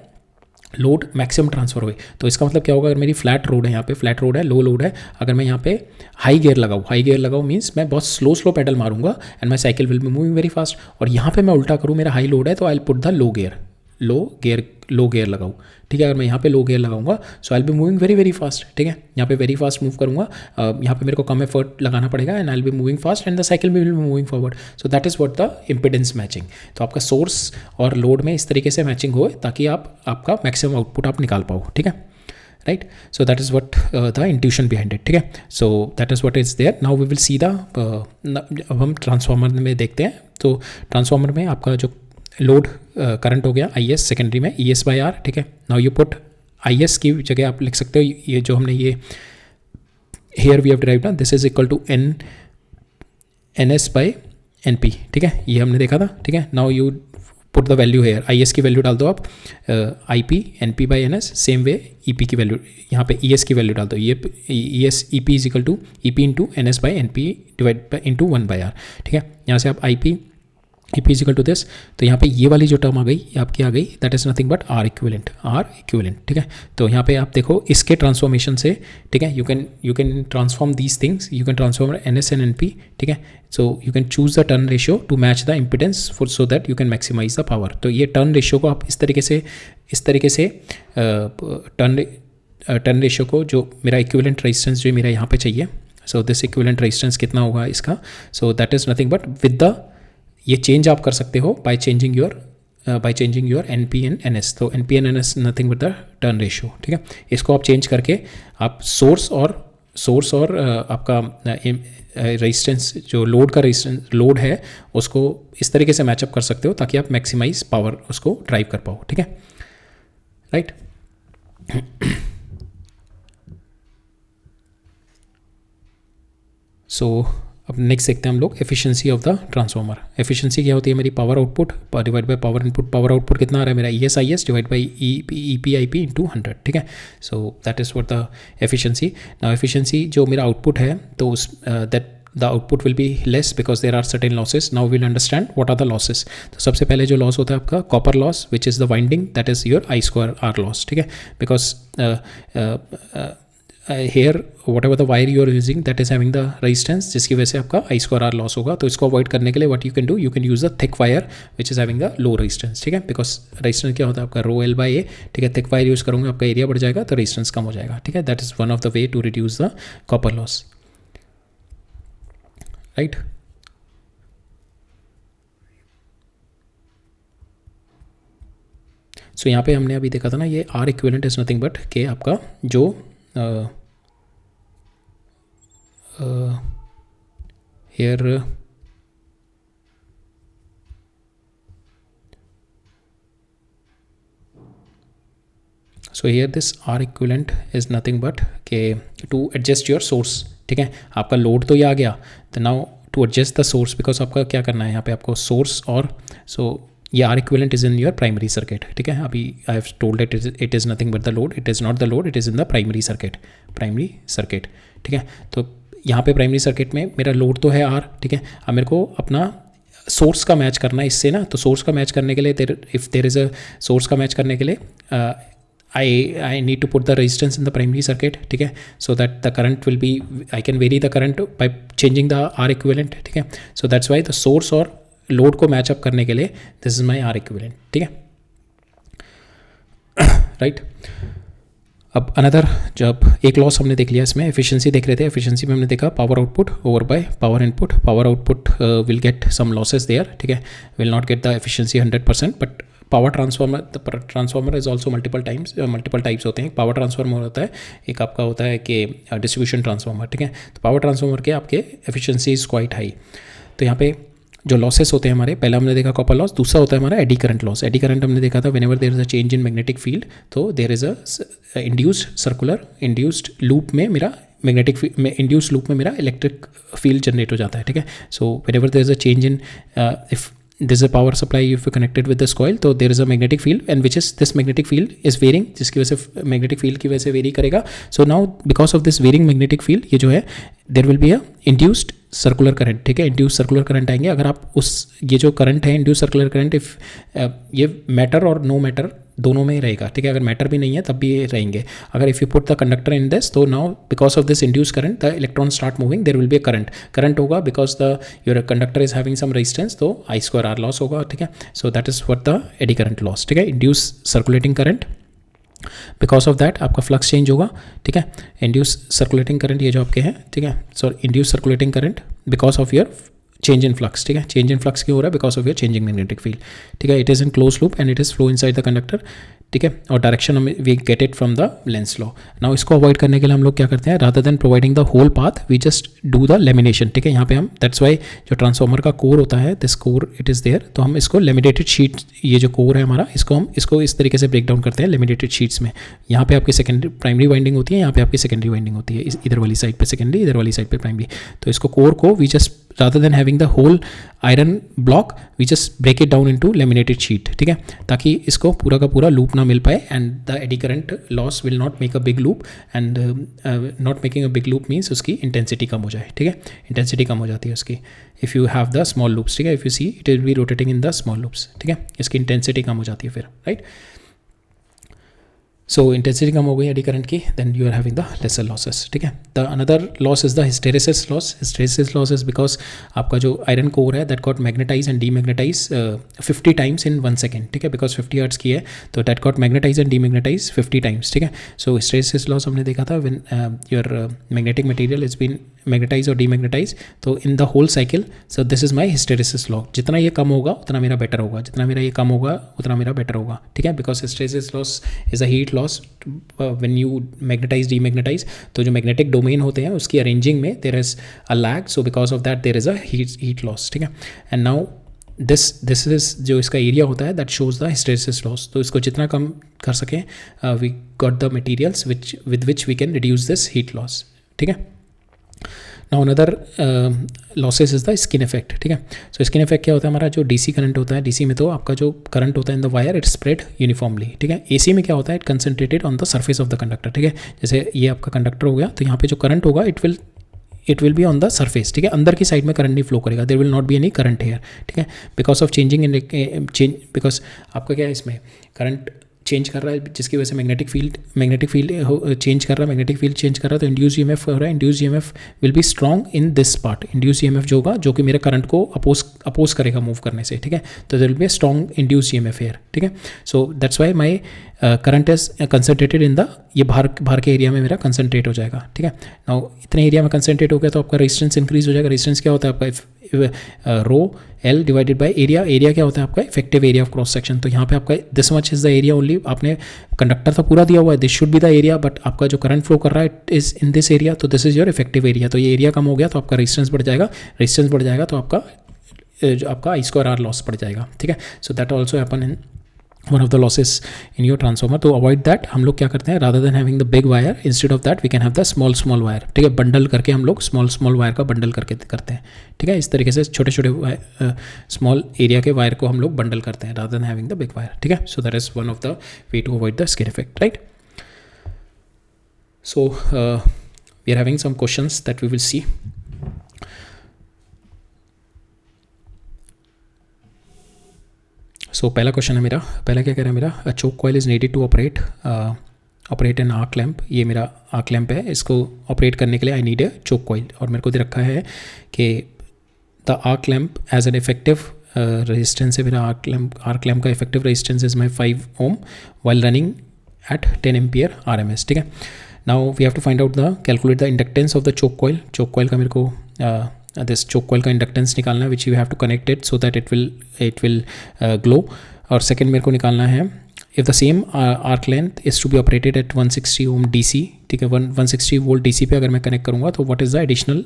लोड मैक्सिमम ट्रांसफर हुए। तो इसका मतलब क्या होगा, अगर मेरी फ्लैट रोड है, यहाँ पे फ्लैट रोड है, लो लोड है, अगर मैं यहाँ पे हाई गियर लगाऊँ मीन्स मैं बहुत स्लो पेडल मारूंगा and my cycle will be moving very fast. और यहाँ पे मैं उल्टा करूँ, मेरा हाई लोड है तो I will put the low gear लगाऊँ, ठीक है। अगर मैं यहाँ पे लो गियर लगाऊंगा so I will be moving very fast, ठीक है। यहाँ पे वेरी फास्ट मूव करूँगा, यहाँ पे मेरे को कम एफर्ट लगाना पड़ेगा and I will be moving fast and the cycle will be moving forward. So that is what the impedance matching. तो आपका सोर्स और लोड में इस तरीके से मैचिंग हो ताकि आपका मैक्सिमम आउटपुट आप निकाल पाओ, ठीक है, right. So that is what the intuition behind it, ठीक है। So that is what is there. Now we will see the, अब हम ट्रांसफार्मर में देखते हैं। तो ट्रांसफार्मर में आपका जो लोड करंट हो गया IS, सेकेंडरी में ES/R, ठीक है। नाउ यू पुट IS की जगह आप लिख सकते हो ये जो हमने ये हेयर वी हैव डिराइव्ड ना, this is equal to NS/NP, ठीक है, ये हमने देखा था, ठीक है। Now you put the value here, IS की वैल्यू डाल दो आप, IP NP/NS, same way EP की वैल्यू, यहाँ पे ES की वैल्यू डाल दो, ये ES EP is equal to EP into NS/NP divide into 1/R, ठीक है। यहाँ से आप IP is equal to this, तो यहाँ पे ये वाली जो टर्म आ गई ये आपकी आ गई, that is nothing but R equivalent, ठीक है। तो यहाँ पे आप देखो इसके ट्रांसफॉर्मेशन से, ठीक है, you can transform these things, you can transform NS and NP, ठीक है। So you can choose the turn ratio to match the impedance for, so that you can maximise the power. तो ये टर्न रेशियो को आप इस तरीके से टर्न रेशियो को, जो मेरा इक्विवेलेंट रेजिस्टेंस जो मेरा यहाँ पे चाहिए, सो दिस इक्विवेलेंट रेजिस्टेंस कितना होगा इसका, सो that is nothing but with the, ये चेंज आप कर सकते हो by changing your NP and NS। तो NP and NS nothing but the turn ratio, ठीक है। इसको आप चेंज करके आप सोर्स और आपका रेजिस्टेंस, जो लोड का रेजिस्टेंस लोड है उसको इस तरीके से मैचअप कर सकते हो ताकि आप मैक्सिमाइज पावर उसको ड्राइव कर पाओ, ठीक है, राइट। सो अब नेक्स्ट देखते हैं हम लोग efficiency of the transformer. Efficiency क्या होती है, मेरी power output divide by power input. Power output कितना आ रहा है मेरा, ES/IS divide by EP/IP into 100, ठीक है। So that is what the efficiency. Now efficiency जो मेरा आउटपुट है तो उस that the output will be less because there are certain losses. Now will understand what are the losses. तो सबसे पहले जो लॉस होता है आपका copper loss, which is the winding, that is your I²R loss, ठीक है। Because here whatever the wire you are using that is having the resistance, जिसकी वजह से आपका I² R लॉस होगा। तो इसको अवॉइड करने के लिए what you can do, you can use a thick wire which is having a low resistance, ठीक है। बिकॉज रेजिस्टेंस क्या होता है आपका ρL/A, ठीक है। थिक वायर यूज़ करूँगा आपका एरिया बढ़ जाएगा तो रेजिस्टेंस कम हो जाएगा, ठीक है। That is one of the way to reduce the copper loss, right. So यहाँ पे हमने अभी देखा था ना, ये R equivalent is nothing but के आपका जो here so here this R equivalent is nothing but के to adjust your source, ठीक है, आपका लोड तो ये आ गया, तो now to adjust the source, because आपका क्या करना है यहाँ पे आपको सोर्स और सो ये are equivalent is in your primary circuit, ठीक है, अभी I have told it is nothing but the load, it is not the load, it is in the primary circuit, ठीक है। तो यहाँ पे प्राइमरी सर्किट में मेरा लोड तो है आर, ठीक है, अब मेरे को अपना सोर्स का मैच करना है इससे ना, तो सोर्स का मैच करने के लिए if there is a source का मैच करने के लिए I need to put the resistance in the primary circuit, ठीक है, so that the current will be, I can vary the current by changing the R equivalent, ठीक है, so that's why the source और लोड को मैच अप करने के लिए this is my R equivalent, ठीक है, राइट। अब अनदर, जब एक लॉस हमने देख लिया, इसमें एफिशिएंसी देख रहे थे, एफिशिएंसी में हमने देखा power output over by power input, power output will get some losses there, ठीक है, will not get the efficiency 100%, but power transformer is also multiple types होते हैं। पावर ट्रांसफार्मर होता है, एक आपका होता है कि डिस्ट्रीब्यूशन ट्रांसफार्मर, ठीक है, तो पावर ट्रांसफार्मर के आपके एफिशिएंसी इज़ क्वाइट हाई। तो यहाँ पे जो लॉसेस होते हैं हमारे, पहला हमने देखा कॉपर लॉस, दूसरा होता है हमारा eddy current loss. Eddy current हमने देखा था whenever there is a change in magnetic field, तो there is a induced loop में मेरा इंड्यूस्ड लूप में मेरा इलेक्ट्रिक फील्ड जनरेट हो जाता है, ठीक है। So whenever there is a change in, if this is a power supply if you connected with this coil, तो there is a magnetic field and which is this magnetic field is varying, जिसकी वजह से magnetic field की वजह से वेरी करेगा। so now because of this varying magnetic field, ये जो है there will be a induced circular current, ठीक है, इंड्यूस सर्कुलर करंट आएंगे। अगर आप उस ये जो करंट है इंड्यूस सर्कुलर करंट, इफ ये मैटर और नो मैटर दोनों में ही रहेगा, ठीक है, अगर मैटर भी नहीं है तब भी ये रहेंगे। अगर if you put the conductor in this, तो now because of this induce current the electron start moving, there will be a current होगा because the your conductor is having some resistance, तो आई स्क्वायर आर लॉस होगा, ठीक है। So that is what the eddy current loss, ठीक है, induce circulating current, because of that आपका फ्लक्स चेंज होगा, ठीक है, इंड्यूस सर्कुलेटिंग करंट ये जो आपके हैं, ठीक है, so induce circulating current because of your change in flux, ठीक है, चेंज इन फ्लक्स क्यों हो रहा है, because of your changing magnetic field, ठीक है, it is in close loop and it is flow inside the conductor, ठीक है, और direction we get it from the Lenz law. Now इसको अवॉइड करने के लिए हम लोग क्या करते हैं, rather than providing the whole path we just do the lamination, ठीक है, यहाँ पे हम दैट्स वाई जो ट्रांसफार्मर का कोर होता है, this core it is there, तो हम इसको लेमिनेटेड शीट, ये जो कोर है हमारा, इसको इस तरीके से ब्रेक डाउन करते हैं लेमिनेटेड शीट्स में। यहाँ पे आपकी सेकेंडरी प्राइमरी वाइंडिंग होती है, यहाँ पे आपकी सेकेंडरी वाइंडिंग होती है, इधर वाली साइड पे सेकेंडरी, इधर वाली साइड पे प्राइमरी। तो इसको कोर को we just rather than having the whole iron block we just break it down into laminated sheet, ठीक है, ताकि इसको पूरा का पूरा लूप ना मिल पाए and the eddy current loss will not make a big loop and not making a big loop means उसकी इंटेंसिटी कम हो जाए, ठीक है, इंटेंसिटी कम हो जाती है उसकी if you have the small loops, ठीक है, if you see it will be rotating in the small loops, ठीक है, इसकी इंटेंसिटी कम हो जाती है फिर, राइट। सो इंटेंसिटी कम हो गई एडी करंट की, then you are having the lesser losses, ठीक है। The another loss is the hysteresis loss. Hysteresis loss is because आपका जो आयरन कोर है that got magnetise and demagnetise 50 times in 1 second, ठीक है, बिकॉज 50 हर्ट्ज की है, तो that got magnetise and demagnetise 50 times, ठीक है। सो हिस्टेरेसिस लॉस हमने देखा था when your magnetic material is been magnetise और डीमैग्नेटाइज, तो in the whole cycle, so this is my hysteresis law. जितना ये कम होगा उतना मेरा बेटर होगा, जितना मेरा ये कम होगा उतना मेरा बेटर होगा, ठीक है, because hysteresis loss is a heat loss when you magnetise demagnetise, तो जो मैग्नेटिक डोमेन होते हैं उसकी अरेंजिंग में there is a lag, so because of that there is a heat loss, ठीक है। एंड नाउ दिस इज जो इसका एरिया होता है that shows the hysteresis loss, तो इसको जितना कम कर सकें we got the materials with which we can reduce this heat loss, ठीक है। Now another losses is the skin effect, ठीक है। सो स्किन इफेक्ट क्या होता है, हमारा जो डीसी करंट होता है, डीसी में तो आपका जो करंट होता है in the wire it spread uniformly, ठीक है। एसी में क्या होता है, it concentrated on the surface of the conductor, ठीक है। जैसे ये आपका कंडक्टर हो गया, तो यहाँ पे जो करंट होगा it will be on the surface, ठीक है, अंदर की साइड में करंट नहीं फ्लो करेगा, there will not be any current here, ठीक है, because of changing in because आपका क्या है इसमें करंट चेंज कर रहा है, जिसकी वजह से मैग्नेटिक फील्ड चेंज कर रहा है, मैग्नेटिक फील्ड चेंज कर रहा है, तो इंड्यूस ईएमएफ हो रहा है, induce EMF will be strong in this part, induce EMF जो होगा जो कि मेरे करंट को अपोज करेगा मूव करने से, ठीक है, तो there will be strong induce EMF here, ठीक है। So that's why my current is concentrated in the, ये बाहर के एरिया में मेरा कंसनट्रेट हो जाएगा, ठीक है। नाउ इतने एरिया में कंसनट्रेट हो गया तो आपका रेजिस्टेंस इंक्रीज हो जाएगा। रेजिस्टेंस क्या होता है आपका, rho L divided by area. Area क्या होता है आपका? Effective area of cross section. तो यहाँ पे आपका this much is the area only. आपने कंडक्टर तो पूरा दिया हुआ है, this should be the area, but आपका जो करंट फ्लो कर रहा है it is in this area, तो this is your effective area. तो ये एरिया कम हो गया तो आपका रेजिस्टेंस बढ़ जाएगा. रेजिस्टेंस बढ़ जाएगा तो आपका आई स्क्वायर आर लॉस पड़ जाएगा. ठीक है. So that also happen in one of the losses in your transformer. तो अवॉइड दैट हम लोग क्या करते हैं, rather than having the big wire, instead of that we can have the small wire. ठीक है. बंडल करके हम लोग स्मॉल वायर का बंडल करके करते हैं. ठीक है. इस तरीके से छोटे छोटे स्मॉल एरिया के वायर को हम लोग बंडल करते हैं rather than having the big wire. ठीक है. So that is one of the way to avoid the skin effect, right. So we are having some questions that we will see. So पहला क्वेश्चन है मेरा, पहला क्या कह रहा है मेरा, a choke coil is needed to operate an arc lamp. ये मेरा आर्क लैम्प है, इसको ऑपरेट करने के लिए I need a choke coil. और मेरे को दे रखा है कि the arc lamp as an effective resistance है मेरा आर्क लैम्प का effective resistance is my 5 ohm while running at 10 ampere RMS. ठीक है. Now we have to find out the calculate the inductance of the choke coil. Choke coil का मेरे को दिस चोक कॉइल का इंडक्टेंस निकालना है, which you have to connect it so that it will glow. और सेकेंड मेरे को निकालना है if the same arc length is to be operated at 160 ohm DC. ठीक है. 160 volt DC पे अगर मैं कनेक्ट करूँगा तो what is the additional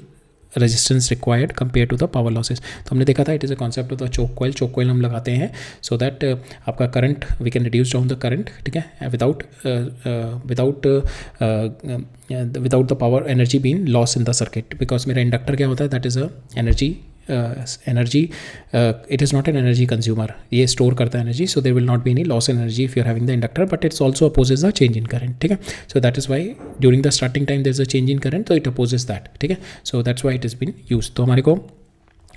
resistance required compare to the power losses. तो हमने देखा था it is a concept of the choke coil. Choke coil हम लगाते हैं सो दैट आपका current we can reduce down the current. ठीक है. Without the power energy been loss in the circuit. Because मेरा इंडक्टर क्या होता है, that is a energy it is not an energy consumer. ये स्टोर करता है energy, so there will not be any loss energy if you are having the inductor, but it's also opposes the change in current. ठीक है. So that is why during the starting time there is a change in current, तो इट अपोजेज दैट. ठीक है. So that's why it is been use. तो हमारे को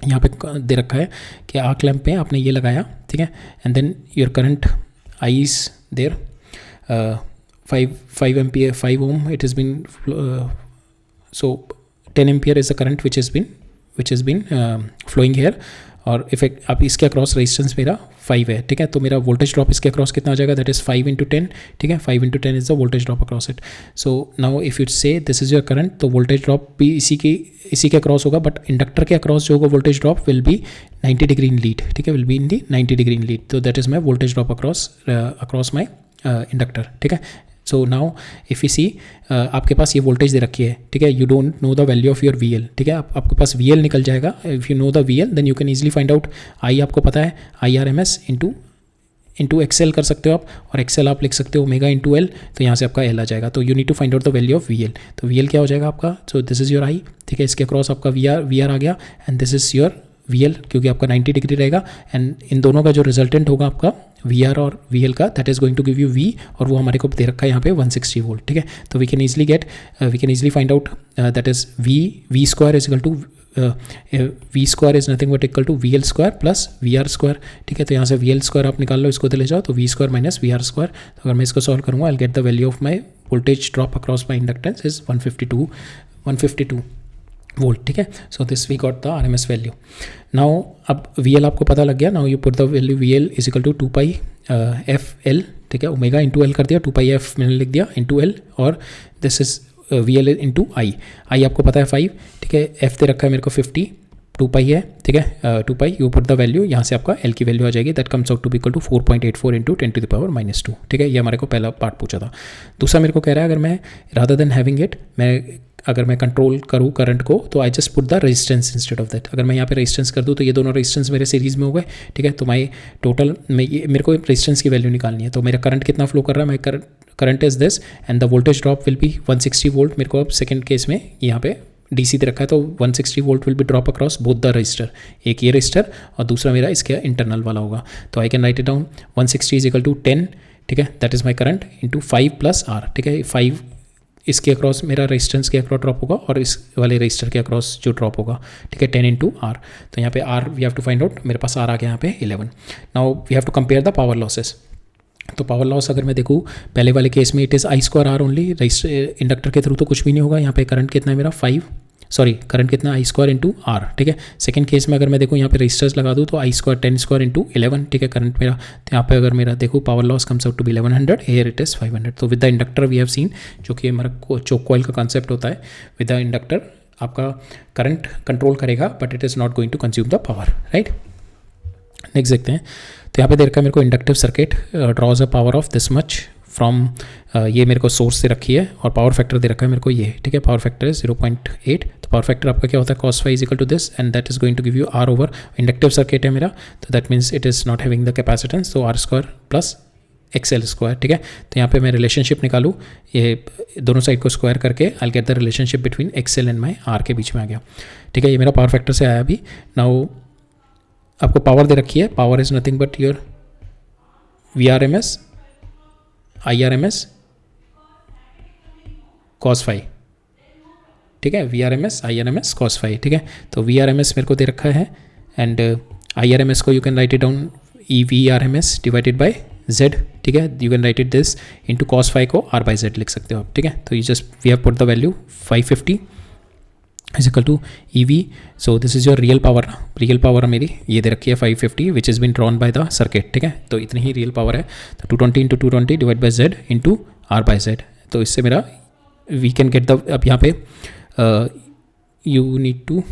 यहाँ पे दे रखा है कि आर्क लैम्प पे आपने ये लगाया. ठीक है. And then your current I is there 5 ampere 5 ohm it has been so 10 ampere is the current which has been flowing here. और इफेक्ट अब इसके अक्रॉस रेजिस्टेंस मेरा 5 है. ठीक है. तो मेरा वोल्टेज ड्रॉप इसके अक्रॉस कितना हो जाएगा, दैट इज़ 5 into 10. ठीक है. 5 into 10 is the voltage drop across it. So now if you से दिस इज योर करंट, तो वोल्टेज ड्रॉप भी इसी के अक्रॉस होगा, बट इंडक्टर के अक्रॉस जो होगा voltage drop will be 90 degree in lead. ठीक है. Will be in the 90 degree in lead. तो that is my voltage drop across my inductor. ठीक है. So now if you see आपके पास ये वोल्टेज दे रखी है. ठीक है. You don't know the value of your VL. ठीक है. आपके पास VL निकल जाएगा. If you know the VL then you can easily find out I. आपको पता है IRMS इंटू XL कर सकते हो आप, और XL आप लिख सकते हो ओमेगा इंटू L. तो यहाँ से आपका L आ जाएगा. तो you need to find out the value of VL. तो VL क्या हो जाएगा आपका, so this is your I. ठीक है. इसके अक्रॉस आपका VR आ गया, and this is your VL क्योंकि आपका 90 डिग्री रहेगा. एंड इन दोनों का जो रिजल्टेंट होगा आपका VR और VL का, that is going to give you V, और वो हमारे को दे रखा है यहाँ पे 160 वोल्ट. ठीक है. तो we can easily find out that is V square is equal to V square is nothing but equal to VL square plus VR square. ठीक है. तो यहाँ से VL स्क्वायर आप निकाल लो, इसको ले जाओ, तो V square minus VR square. तो अगर मैं इसको सॉल्व करूँगा I get the value of my voltage drop across my inductance is 152 volt. ठीक है. So this we got the RMS value. Now अब VL आपको पता लग गया. Now you put the value VL is equal to 2 pi FL. ठीक है. ओमेगा इंटू L कर दिया, 2 pi F मैंने लिख दिया इंटू L, और दिस इज VL इंटू आई. आपको पता है 5. ठीक है. F दे रखा है मेरे को 50, 2 pi है. ठीक है. 2 pi you put the value, यहाँ से आपका L की वैल्यू आ जाएगी, that comes out to be equal to 4.84 into 10⁻⁻². ठीक है. ये हमारे को पहला पार्ट पूछा था. दूसरा मेरे को कह रहा है अगर मैं रादर देन हैविंग इट, अगर मैं कंट्रोल करूँ करंट को, तो I just put the resistance instead of that. अगर मैं यहाँ पे रेजिस्टेंस कर दूँ तो ये दोनों रेजिस्टेंस मेरे सीरीज़ में हो गए. ठीक है. तो माई टोटल में ये मेरे को रेजिस्टेंस की वैल्यू निकालनी है. तो मेरा करंट कितना फ्लो कर रहा है, मैं current is this, and the voltage drop will B 160 volt. मेरे को अब सेकेंड केस में यहाँ पे DC दे रखा है, तो 160 volt will be drop across both the register. एक ये रजिस्टर और दूसरा मेरा इसके इंटरनल वाला होगा. तो I can write it down 160 is equal to 10. ठीक है. That is my current into 5 plus R. ठीक है. 5 इसके अक्रॉस मेरा रेजिस्टेंस के अक्रॉस ड्रॉप होगा, और इस वाले रजिस्टर के अक्रॉस जो ड्रॉप होगा. ठीक है. 10 इंटू R. तो यहाँ पे R we have to find out. मेरे पास R आ गया यहाँ पे 11. Now we have to compare the power losses. तो पावर लॉस अगर मैं देखूँ पहले वाले केस में it is I² R only. Inductor के थ्रू तो कुछ भी नहीं होगा. यहाँ पे करंट कितना है मेरा करंट कितना I² इंटू R. ठीक है. सेकंड केस में अगर मैं देखूँ यहाँ पे रजिस्टर्स लगा दूँ तो I² 10² इंटू 11. ठीक है. करंट मेरा, तो यहाँ पे अगर मेरा देखूँ power loss comes out to be 1100, here it is 500. तो with the inductor we have seen, जो कि हमारा चोक कॉइल का कॉन्सेप्ट होता है, विद द इंडक्टर आपका करंट कंट्रोल करेगा but it is not going to consume the power, right. Next देखते हैं, तो यहाँ पे दे रखा है मेरे को inductive circuit draws a power of this much from, ये मेरे को सोर्स से रखी है और पावर फैक्टर दे रखा है मेरे को ये, ठीक है। पावर फैक्टर है 0.8, तो पावर फैक्टर आपका क्या होता है cos phi is equal to this and that is going to give you R over, inductive circuit है मेरा, तो that means it is not having the capacitance, तो R square plus XL square, ठीक है। तो यहाँ पे मैं रिलेशनशिप निकालूँ, ये दोनों साइड को स्क्वायर करके I get the relationship between XL and my R के बीच में आ गया, ठीक है। ये मेरा पावर फैक्टर से आया अभी। नाउ आपको पावर दे रखी है, power is nothing but your V R M S I R M S cos phi, ठीक है। We R M S I R M S cos phi, ठीक है। तो वी आर एम एस मेरे को दे रखा है and I R M S को you can write it down E V R M S divided by Z, ठीक है। You can write it this into cos phi को आर बाई जेड लिख सकते हो आप, ठीक है। तो you just we have put the value 550 is equal to E V, so this is your real power ना, रियल पावर मेरी ये दे रखी है 550 which is been drawn by the circuit, ठीक है। तो इतनी ही रियल पावर है, तो 220 into 220 divide by Z into R by Z, तो इससे मेरा वी कैन गेट द, अब यहाँ पे यू नीड टू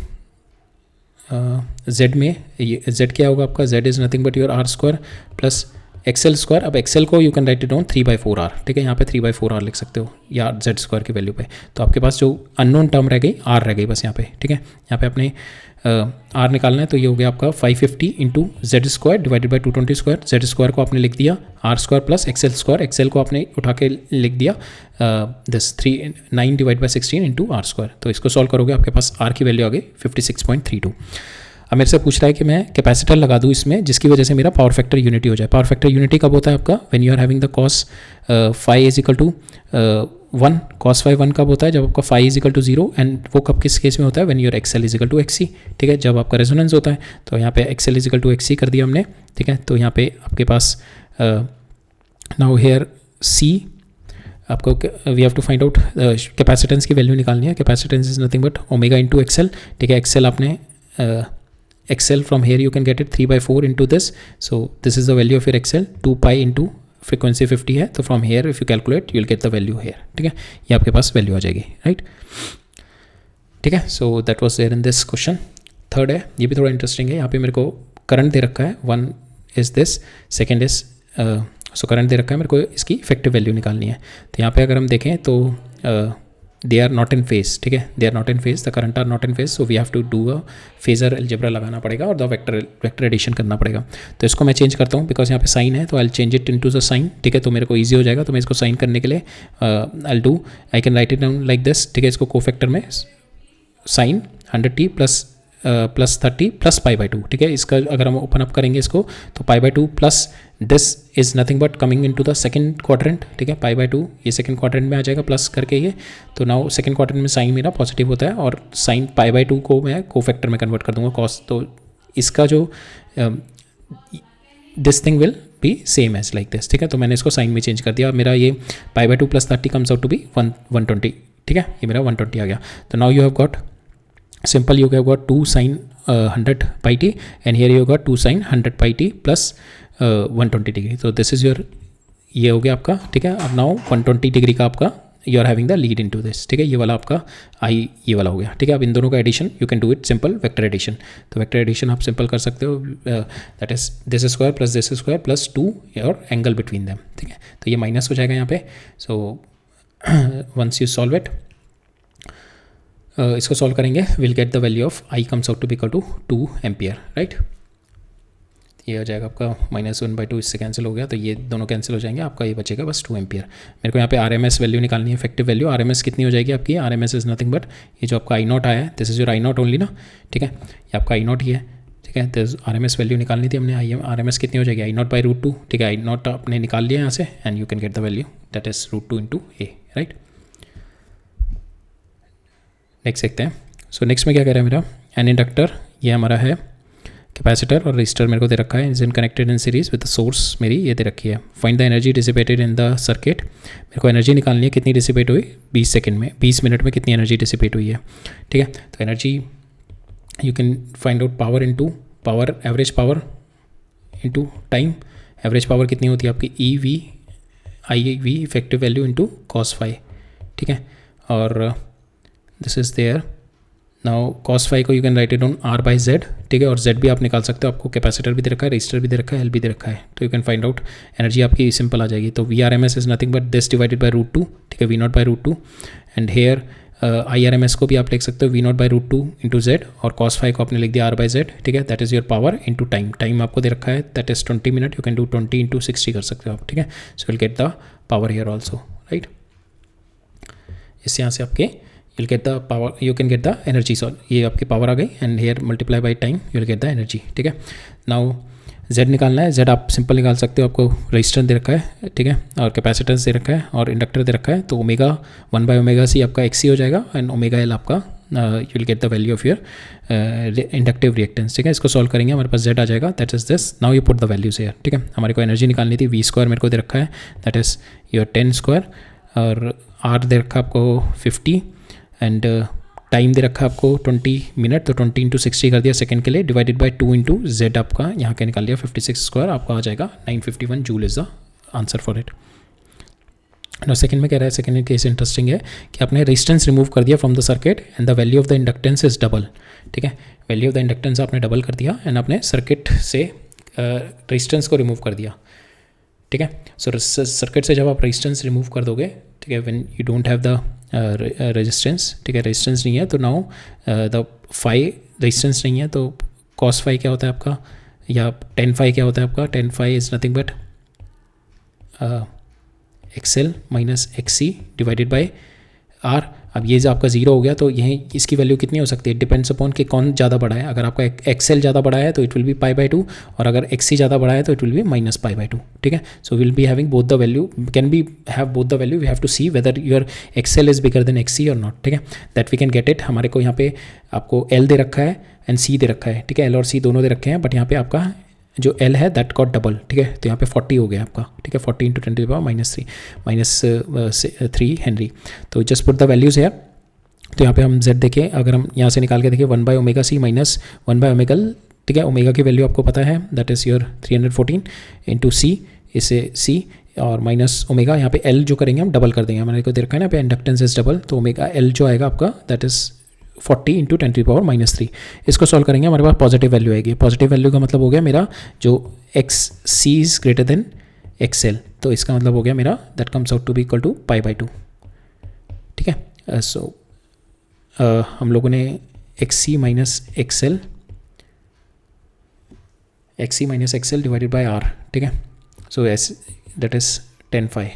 जेड में ये जेड क्या होगा आपका, Z is nothing but your R square plus XL square. अब एक्सएल को you can write it down 3/4 R, ठीक है। यहाँ पे 3/4 आर लिख सकते हो या जेड स्क्वायर की वैल्यू पे, तो आपके पास जो अननोन टर्म रह गई आर रह गई बस यहाँ पे, ठीक है। यहाँ पे अपने आर निकालना है, तो ये हो गया आपका 550 into Z square divided by 220 square, Z square को आपने लिख दिया R square plus XL square, XL को आपने उठा के लिख दिया this 9 divide by 16 into R square. तो इसको सॉल्व करोगे आपके पास आर की वैल्यू आ गई 56.32। अब मेरे से पूछ रहा है कि मैं कैपेसिटर लगा दूँ इसमें जिसकी वजह से मेरा पावर फैक्टर यूनिटी हो जाए। पावर फैक्टर यूनिटी कब होता है आपका, when you are having the cos phi is equal to 1, cos phi 1 कब होता है, जब आपका phi is equal to 0, and वो कब किस केस में होता है, when your XL is equal to XC, ठीक है। जब आपका रेजोनेंस होता है, तो यहाँ पे XL is equal to XC कर दिया हमने, ठीक है। तो यहाँ पे आपके पास नाउ हेयर सी आपको we have to find out capacitance की वैल्यू निकालनी है। Capacitance is nothing but omega into XL, ठीक है। एक्सएल आपने XL from here you can get it 3/4 into this, so this is the value of your XL, 2 pi into frequency 50 है, तो from here if you calculate you'll get the value here, ठीक है। ये आपके पास वैल्यू आ जाएगी, राइट, ठीक है। so that was there in this question। Third है, ये भी थोड़ा इंटरेस्टिंग है। यहाँ पे मेरे को करंट दे रखा है, 1 is this, second is so current दे रखा है, मेरे को इसकी इफेक्टिव वैल्यू निकालनी है। तो यहाँ पे अगर हम देखें तो they are not in phase, ठीक है। They are not in phase, the current are not in phase, so we have to do a phasor algebra लगाना पड़ेगा और द वेक्टर एडिशन करना पड़ेगा। तो इसको मैं चेंज करता हूँ बिकॉज यहाँ पे साइन है, तो I change it into the sine, ठीक है। तो मेरे को ईजी हो जाएगा। तो मैं इसको साइन करने के लिए आई can write it down like this, ठीक है। इसको कोफैक्टर में साइन 100t प्लस 30 प्लस π/2, ठीक है। इसका अगर हम ओपन अप करेंगे इसको, तो π/2 plus this is nothing but coming into the second quadrant, ठीक है। π/2 ये सेकंड क्वाड्रेंट में आ जाएगा प्लस करके ये, तो नाउ सेकंड क्वाड्रेंट में साइन मेरा पॉजिटिव होता है और साइन π/2 को मैं कोफैक्टर में कन्वर्ट कर दूंगा कॉस, तो इसका जो this thing will be same as like this, ठीक है। तो मैंने इसको साइन में चेंज कर दिया। मेरा ये π/2 plus 30 comes out to be 120, ठीक है। ये मेरा 120 आ गया। तो now you have got simple, you have got 2 sin 100 pi t and here you have got 2 sin 100 pi t plus 120 degree. तो दिस इज़ योर, ये हो गया आपका, ठीक है। अब नाउ 120 डिग्री का आपका you are having the lead into this, ठीक है। ये वाला आपका आई, ये वाला हो गया, ठीक है। अब इन दोनों का addition you can do it simple vector addition. तो वेक्टर एडिशन आप सिंपल कर सकते हो, that is this square plus this square plus 2 और एंगल बिटवीन दैम, ठीक है। तो ये माइनस हो जाएगा यहाँ पे। So once you solve it, इसको सॉल्व करेंगे, will get the value of I comes out to be equal to 2 ampere, right. ये हो जाएगा आपका -1/2, इससे कैंसिल हो गया, तो ये दोनों कैंसिल हो जाएंगे, आपका ये बचेगा बस 2 एम्पियर। मेरे को यहाँ पे RMS वैल्यू निकालनी है, इफेक्टिव वैल्यू। RMS कितनी हो जाएगी आपकी, RMS इज नथिंग बट ये जो आपका I0 आया है, this is your I0 only ना, ठीक है। ये आपका I0 ही है, ठीक है। तो RMS वैल्यू निकालनी थी हमने, RMS कितनी हो जाएगी, I0/√2, ठीक है। I0 आपने निकाल लिया यहाँ से and you can get the value that is √2 into A, right. Next देखते हैं। सो नेक्स्ट में क्या कह रहा है मेरा, एन इंडक्टर, ये हमारा है कैपेसिटर और रजिस्टर मेरे को दे रखा है, is in connected in series with the source, मेरी ये दे रखी है। Find the energy dissipated in the circuit, मेरे को एनर्जी निकालनी है, कितनी डिसिपेट हुई 20 सेकंड में, 20 मिनट में कितनी एनर्जी डिसिपेट हुई है, ठीक है। तो energy you can find out power into power, average power into time. Average power कितनी होती है आपकी, EV effective value into cos phi, ठीक है। और this is there now cos phi को you can write it on r by Z, ठीक है, और z भी आप निकाल सकते हो, आपको कैपेसिटर भी दे रखा है, रजिस्टर भी दे रखा है, एल भी दे रखा है, तो you can find out energy आपकी सिंपल आ जाएगी। तो VRMS is nothing but this divided by √2, ठीक है, V0 by √2, and hair IRMS को भी आप लिख सकते हो V0 बाई √2 इंटू जेड, और cos फाई को आपने लिख दिया r बाई जेड, ठीक है, that is your power into time, time आपको दे रखा है that is 20 minute, you can do 20 into 60 कर सकते हो आप, ठीक है, so will get the power here also, right. इस यहाँ से आपके you'll get the power, you can get the energy, so ये आपकी पावर आ गई, and here multiply by time you'll get the energy, ठीक है। नाउ Z निकालना है, Z आप सिंपल निकाल सकते हो, आपको रजिस्टेंस दे रखा है, ठीक है, और कैपेसिटेंस दे रखा है और इंडक्टर दे रखा है, तो ओमेगा 1 बाई ओमेगा सी आपका XC हो जाएगा, एंड ओमेगा L आपका you will get the value of your inductive reactance, ठीक है। इसको सॉल्व करेंगे, हमारे पास Z आ जाएगा, that is this. Now you put the values here, ठीक है। हमारे को एनर्जी निकालनी थी, V² मेरे को दे रखा है, दैट इज़ योर 10², और R दे रखा है आपको 50, एंड टाइम दे रखा है आपको 20 मिनट, तो 20 इंटू 60 कर दिया सेकंड के लिए, डिवाइडेड बाई 2 इंटू जेड आपका यहाँ के निकाल लिया 56², आपका आ जाएगा 951 joule is the answer for it. No second में कह रहा है, सेकंड केस इंटरेस्टिंग है कि आपने रेजिस्टेंस रिमूव कर दिया from the circuit and the value of the inductance is double, ठीक है, वैल्यू ऑफ द इंडक्टेंस आपने डबल कर दिया एंड आपने सर्किट से रेजिस्टेंस को रिमूव कर दिया, ठीक है। सो सर्किट से जब आप रेजिस्टेंस रिमूव कर दोगे, ठीक है, when you don't have the resistance, ठीक है, रेजिस्टेंस नहीं है, तो नाउ द फाई रेजिस्टेंस नहीं है, तो cos फाई क्या होता है आपका, या 10 फाई क्या होता है आपका, 10 phi is nothing but XL minus XC divided by R। अब ये जो आपका 0 हो गया, तो यहीं इसकी वैल्यू कितनी हो सकती है, डिपेंड्स अपॉन कि कौन ज़्यादा बड़ा है। अगर आपका XL ज़्यादा बड़ा है तो इट विल बी π/2, और अगर XC ज़्यादा बड़ा है तो इट विल बी माइनस π/2, ठीक है। So will be having both the value, can be have both the value, we have to see whether your XL is bigger than XC और नॉट, ठीक है, that we can get it. हमारे को यहाँ पे आपको L दे रखा है एंड C दे रखा है, ठीक है, L और C दोनों दे रखे हैं, बट यहाँ पे आपका जो L है दैट गॉट डबल, ठीक है, तो यहाँ पे 40 हो गया आपका, ठीक है, 40 इंटू 10⁻³ हेनरी। तो जस्ट पुट द वैल्यूज़ है, तो यहाँ पे हम Z देखें, अगर हम यहाँ से निकाल के देखें 1 by omega C minus 1 by omega L, ठीक है, ओमेगा की वैल्यू आपको पता है that is your 314 into C, इसे C और माइनस ओमेगा, यहाँ पे L जो करेंगे हम डबल कर देंगे, हमारे को दे रखा है ना पे इंडक्टेंस इज डबल, तो ओमेगा L जो आएगा आपका दैट इज़ 40 इंटू 10⁻³ इसको सॉल्व करेंगे, हमारे पास पॉजिटिव वैल्यू आएगी। पॉजिटिव वैल्यू का मतलब हो गया मेरा जो XC is greater than XL, तो इसका मतलब हो गया मेरा that comes out to be equal to π/2, ठीक है। सो हम लोगों ने XC minus XL divided by R, ठीक है, सो दैट इज़ 10 फाई,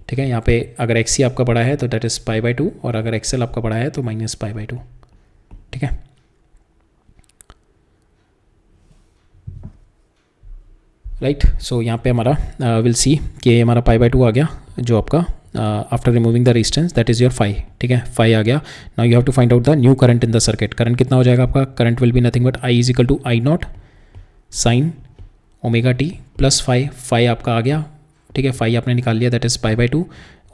ठीक है। यहाँ पे अगर XC आपका बड़ा है तो दैट इज़ π/2, और अगर XL आपका बड़ा है तो माइनस π/2, ठीक है। राइट, सो यहाँ पे हमारा विल सी कि हमारा π/2 आ गया, जो आपका after removing the resistance that is your phi, ठीक है, फाई आ गया। Now you have to find out the new current in the circuit. Current कितना हो जाएगा आपका, current will be nothing but I is equal to I0 sine omega T plus phi आपका आ गया, ठीक है, फाई आपने निकाल लिया दैट इज़ π/2,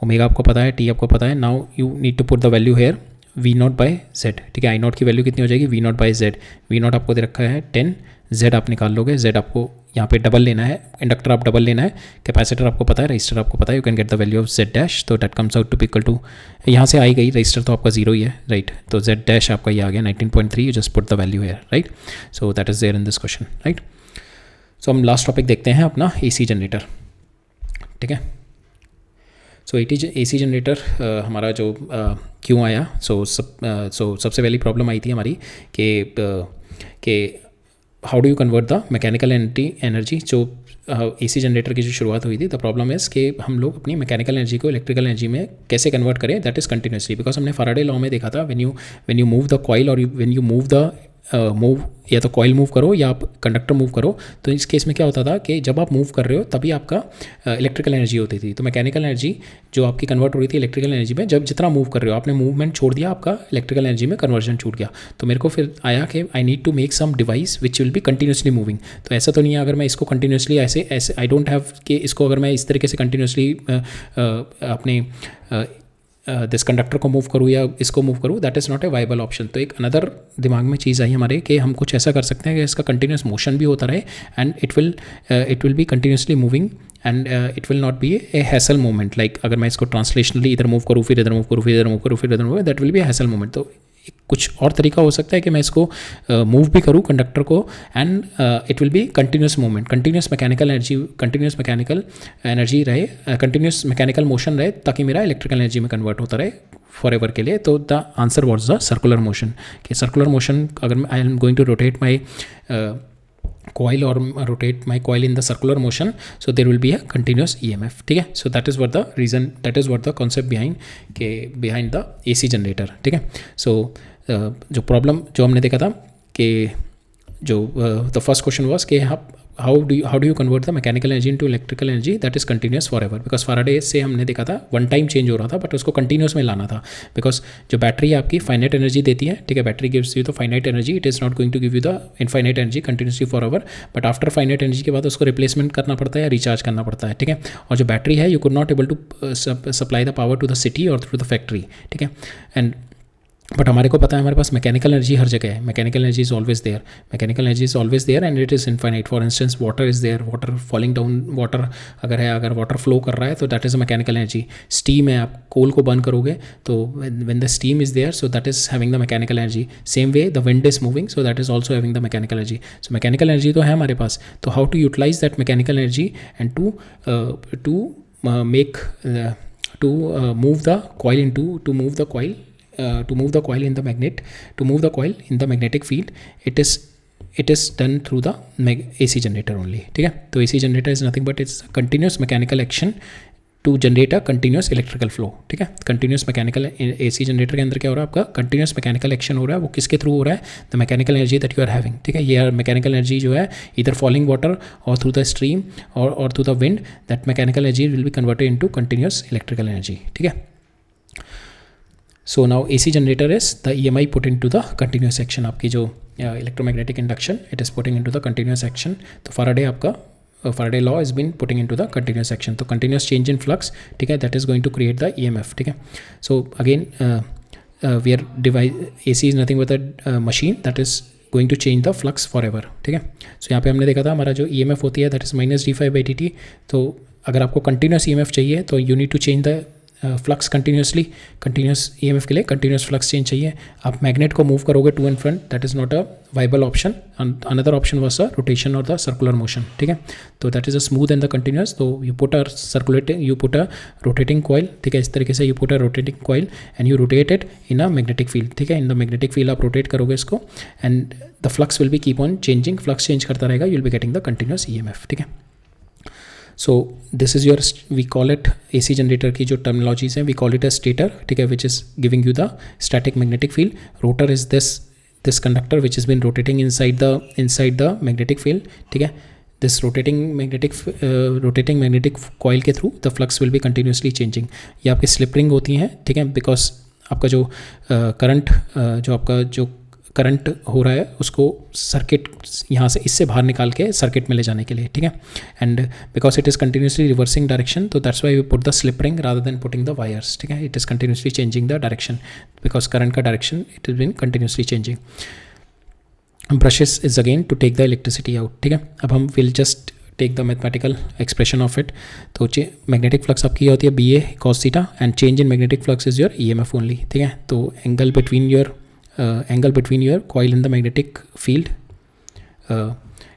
ओमेगा आपको पता है, टी आपको पता है। Now you need to put the value here V0 by Z, ठीक है, I0 की वैल्यू कितनी हो जाएगी, V0 बाई Z, V0 आपको दे रखा है 10, Z आप निकाल लोगे, Z आपको यहाँ पे डबल लेना है, इंडक्टर आप डबल लेना है, कैपेसिटर आपको पता है, रजिस्टर आपको पता है, you can get the value of Z dash, तो that comes out to be equal to, यहाँ से आई गई, रजिस्टर तो आपका 0 ही है, राइट, तो Z डैश आपका ये आ गया 19.3, you just put the value here, right, so that is there in this question, right. So हम लास्ट टॉपिक देखते हैं अपना AC जनरेटर, ठीक है। सो AC जनरेटर हमारा जो क्यों आया, सो सबसे पहली प्रॉब्लम आई थी हमारी कि how do you convert the mechanical energy. जो AC जनरेटर की जो शुरुआत हुई थी, द प्रॉब्लम इज़ कि हम लोग अपनी मैकेनिकल एनर्जी को इलेक्ट्रिकल एनर्जी में कैसे कन्वर्ट करें, दैट इज़ कंटिन्यूसली, बिकॉज हमने फैराडे लॉ में देखा था when you move the coil और व्हेन यू मूव द या तो कॉइल मूव करो या आप कंडक्टर मूव करो, तो इस केस में क्या होता था कि जब आप मूव कर रहे हो तभी आपका इलेक्ट्रिकल एनर्जी होती थी। तो मैकेनिकल एनर्जी जो आपकी कन्वर्ट हो रही थी इलेक्ट्रिकल एनर्जी में, जब जितना मूव कर रहे हो, आपने मूवमेंट छोड़ दिया, आपका इलेक्ट्रिकल एनर्जी में कन्वर्जन छूट गया। तो मेरे को फिर आया कि I need to make some device which will be continuously moving. तो ऐसा तो नहीं है अगर मैं इसको कंटिन्यूसली ऐसे आई डोंट हैव कि इसको अगर मैं इस तरीके से कंटिन्यूसली अपने दिस कंडक्टर को मूव करूँ या इसको मूव करूँ, that is not a viable option. तो एक अनदर दिमाग में चीज़ आई हमारे कि हम कुछ ऐसा कर सकते हैं कि इसका कंटिन्यूस मोशन भी होता रहे and it will be continuously moving and it will not B A hassle movement. Like अगर मैं इसको ट्रांसलेशनली इधर मूव करूँ, फिर इधर मूव करूँ, फिर इधर मूव करूँ, फिर इधर move, that will be A hassle movement. तो कुछ और तरीका हो सकता है कि मैं इसको मूव भी करूँ कंडक्टर को, and it will be continuous movement, continuous mechanical energy रहे, कंटिन्यूस मैकेनिकल मोशन रहे, ताकि मेरा इलेक्ट्रिकल एनर्जी में कन्वर्ट होता रहे फॉर एवर के लिए. तो the answer was the circular motion. कि सर्कुलर मोशन, अगर I am going to rotate my coil or rotate my coil in the circular motion, so there will be a continuous EMF. ठीक है. So that is what the reason, that is what the concept behind the AC generator. ठीक है. So जो प्रॉब्लम जो हमने देखा था कि जो the first question was कि how do you convert the mechanical energy into electrical energy that is continuous forever, because Faraday से हमने देखा था वन टाइम चेंज हो रहा था, बट उसको कंटिन्यूस में लाना था, बिकॉज जो बैटरी है आपकी फाइनाइट एनर्जी देती है. ठीक है. Battery gives you the finite energy, it is not going to give you the infinite energy continuously for ever, but after finite energy के बाद उसको रिप्लेसमेंट करना पड़ता है या रिचार्ज करना पड़ता है. ठीक है. और जो बैटरी है, you could not able to supply the power to the city और थ्रू द फैक्ट्री. ठीक है. एंड बट हमारे को पता है हमारे पास मैकेनिकल एनर्जी हर जगह है. Mechanical energy is always there, mechanical energy is always there and it is infinite. For instance water is there, water falling down, water अगर वाटर फ्लो कर रहा है तो that is a mechanical energy. Steam है, आप कोल को बर्न करोगे तो when the steam is there, so that is having the mechanical energy. Same way the wind is moving, so that is also having the mechanical energy. So mechanical energy तो है हमारे पास, तो how to utilize that mechanical energy and to move the coil to move the coil in the magnetic field, it is done through the AC generator only. ठीक है. तो AC generator is nothing but it's continuous mechanical action to generate a continuous electrical flow. ठीक है. continuous mechanical AC generator के अंदर क्या हो रहा है आपका, continuous mechanical action हो रहा है. वो किसके थ्रू हो रहा है, the mechanical energy that you are having. ठीक है. ये mechanical energy जो है either falling water or through the stream or through the wind, that mechanical energy will be converted into continuous electrical energy. ठीक है. So now AC generator is the EMI put into the continuous action. आपकी जो electromagnetic induction, it is putting into the continuous action. तो Faraday आपका Faraday law has been putting into the continuous action. तो continuous change in flux, ठीक है, that is going to create the EMF. ठीक है. So again we are AC is nothing but a machine that is going to change the flux forever. ठीक है. So यहाँ पे हमने देखा था हमारा जो EMF होती है that is minus d∅dt. तो अगर आपको continuous EMF चाहिए तो you need to change the flux continuously. Continuous EMF के लिए कंटिन्यूस फ्लक्स चेंज चाहिए. आप मैग्नेट को मूव करोगे to and front, that is not a viable option. Another option was a rotation और द सर्कुलर मोशन. ठीक है. तो that is a smooth and the continuous. तो you put a rotating coil. ठीक है. इस तरीके से you put a rotating coil and you rotate it in a magnetic field. ठीक है. इन द मैग्नेटिक फील्ड आप रोटेट करोगे इसको and the flux will be keep on changing. Flux change करता रहेगा, you will be getting the continuous EMF. ठीक है. So this is your, we call it AC generator की जो terminologies हैं, we call it a stator. ठीक है. which is giving you the static magnetic field. Rotor is this conductor which has been rotating inside the magnetic field. ठीक है. This rotating magnetic coil के through the flux will be continuously changing. ये आपके slip ring होती हैं. ठीक है. because आपका जो करंट हो रहा है उसको सर्किट यहाँ से इससे बाहर निकाल के सर्किट में ले जाने के लिए. ठीक है. And because it is continuously reversing direction, तो that's why we put the slip ring rather than putting the wires. ठीक है. It is continuously changing the direction because current का direction it is been continuously changing. Brushes is again to take the electricity out. ठीक है. अब हम will just take the mathematical expression of it. तो मैग्नेटिक फ्लक्स आपकी होती है BA cos theta and change in magnetic flux is your EMF only. ठीक है. तो angle between your coil in the magnetic field,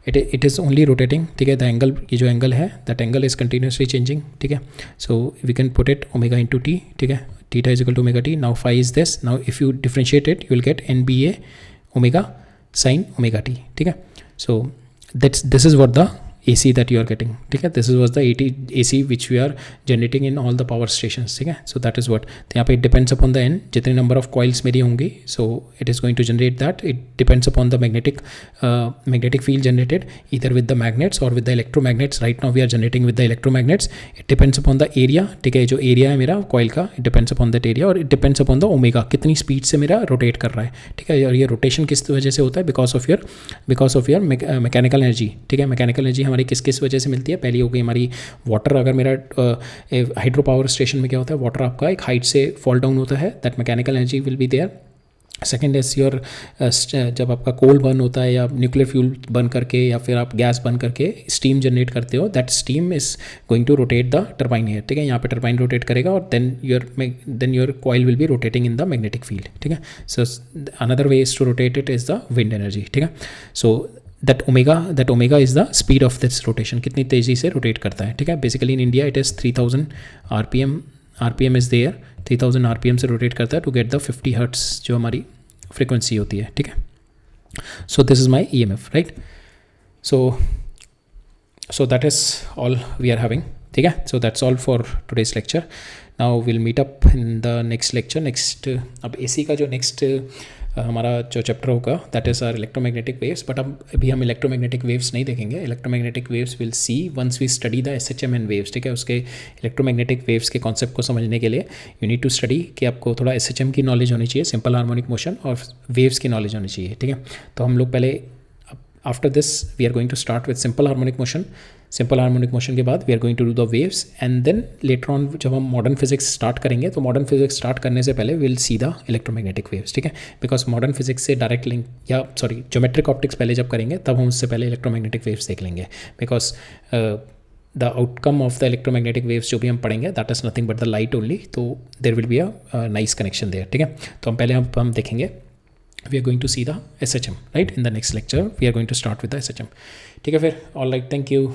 it is only rotating. ठीक है. the angle, ये जो एंगल है that angle is continuously changing. ठीक है. so we can put it omega into t. ठीक है. theta is equal to omega t. now phi is this. now if you differentiate it you will get NBA omega sin omega t. ठीक है. so this is what the AC that you are getting. ठीक है. this was the AC which we are generating in all the power stations. ठीक है. so that is what, तो यहाँ पे it depends upon the n, जितने number of coils मेरी होंगी, so it is going to generate that. it depends upon the magnetic field generated either with the magnets or with the electromagnets. right now we are generating with the electromagnets. it depends upon the area. ठीक है. जो area है मेरा coil का, it depends upon that area, और it depends upon the omega, कितनी speed से मेरा rotate कर रहा है. ठीक है. और ये rotation किस वजह से होता है, because of your mechanical energy. ठीक है. mechanical energy हमारी किस वजह से मिलती है. पहली हो गई हमारी वाटर. अगर मेरा हाइड्रो पावर स्टेशन में क्या होता है, वाटर आपका एक हाइट से फॉल डाउन होता है, that mechanical energy will be there. Second is your जब आपका कोल बर्न होता है या न्यूक्लियर फ्यूल बर्न करके या फिर आप गैस बर्न करके स्टीम जनरेट करते हो, that steam is going to rotate the turbine here, ठीक है। यहाँ पे टर्बाइन रोटेट करेगा और then your coil will be rotating in the magnetic field, ठीक है। So another way is to rotate it is the wind energy, ठीक है। So that omega is the speed of this rotation, कितनी तेज़ी से रोटेट करता है, ठीक है। Basically in India it is 3000 RPM is there, 3000 RPM से रोटेट करता है टू गेट द 50 हर्ट्स जो हमारी फ्रीक्वेंसी होती है, ठीक है। So this is my EMF, right. So that is all we are having, ठीक है। So that's all for today's lecture. Now will meet up in the next lecture. Next अब AC का जो नेक्स्ट हमारा जो चैप्टर होगा that is our electromagnetic waves, but अब अभी हम इलेक्ट्रोमैग्नेटिक वेव्स नहीं देखेंगे। Electromagnetic waves will see once we study the SHM and waves, ठीक है। उसके इलेक्ट्रोमैग्नेटिक वेव्स के कॉन्सेप्ट को समझने के लिए यू नीड टू स्टडी कि आपको थोड़ा SHM की नॉलेज होनी चाहिए, सिंपल हार्मोनिक मोशन, और वेव्स की नॉलेज होनी चाहिए, ठीक है। तो हम लोग पहले after this we are going to start with simple harmonic motion. Simple harmonic motion के बाद we are going to do the waves, and then later on जब हम मॉडर्न फिजिक्स स्टार्ट करेंगे तो मॉडर्न फिजिक्स स्टार्ट करने से पहले will see the electromagnetic waves, ठीक है। बिकॉज मॉडर्न फिजिक्स से डायरेक्ट लिंक या ज्योमेट्रिक ऑप्टिक्स पहले जब करेंगे तब हम उससे पहले इलेक्ट्रोमैग्नेटिक वेव्स देख लेंगे, because the outcome of the electromagnetic waves जो भी हम पढ़ेंगे that is nothing but the light only, तो there will be a nice connection there, ठीक है। तो हम पहले हम देखेंगे we are going to see the SHM, right? In the next lecture we are going to start with the SHM, ठीक है। फिर ऑल राइट, थैंक यू।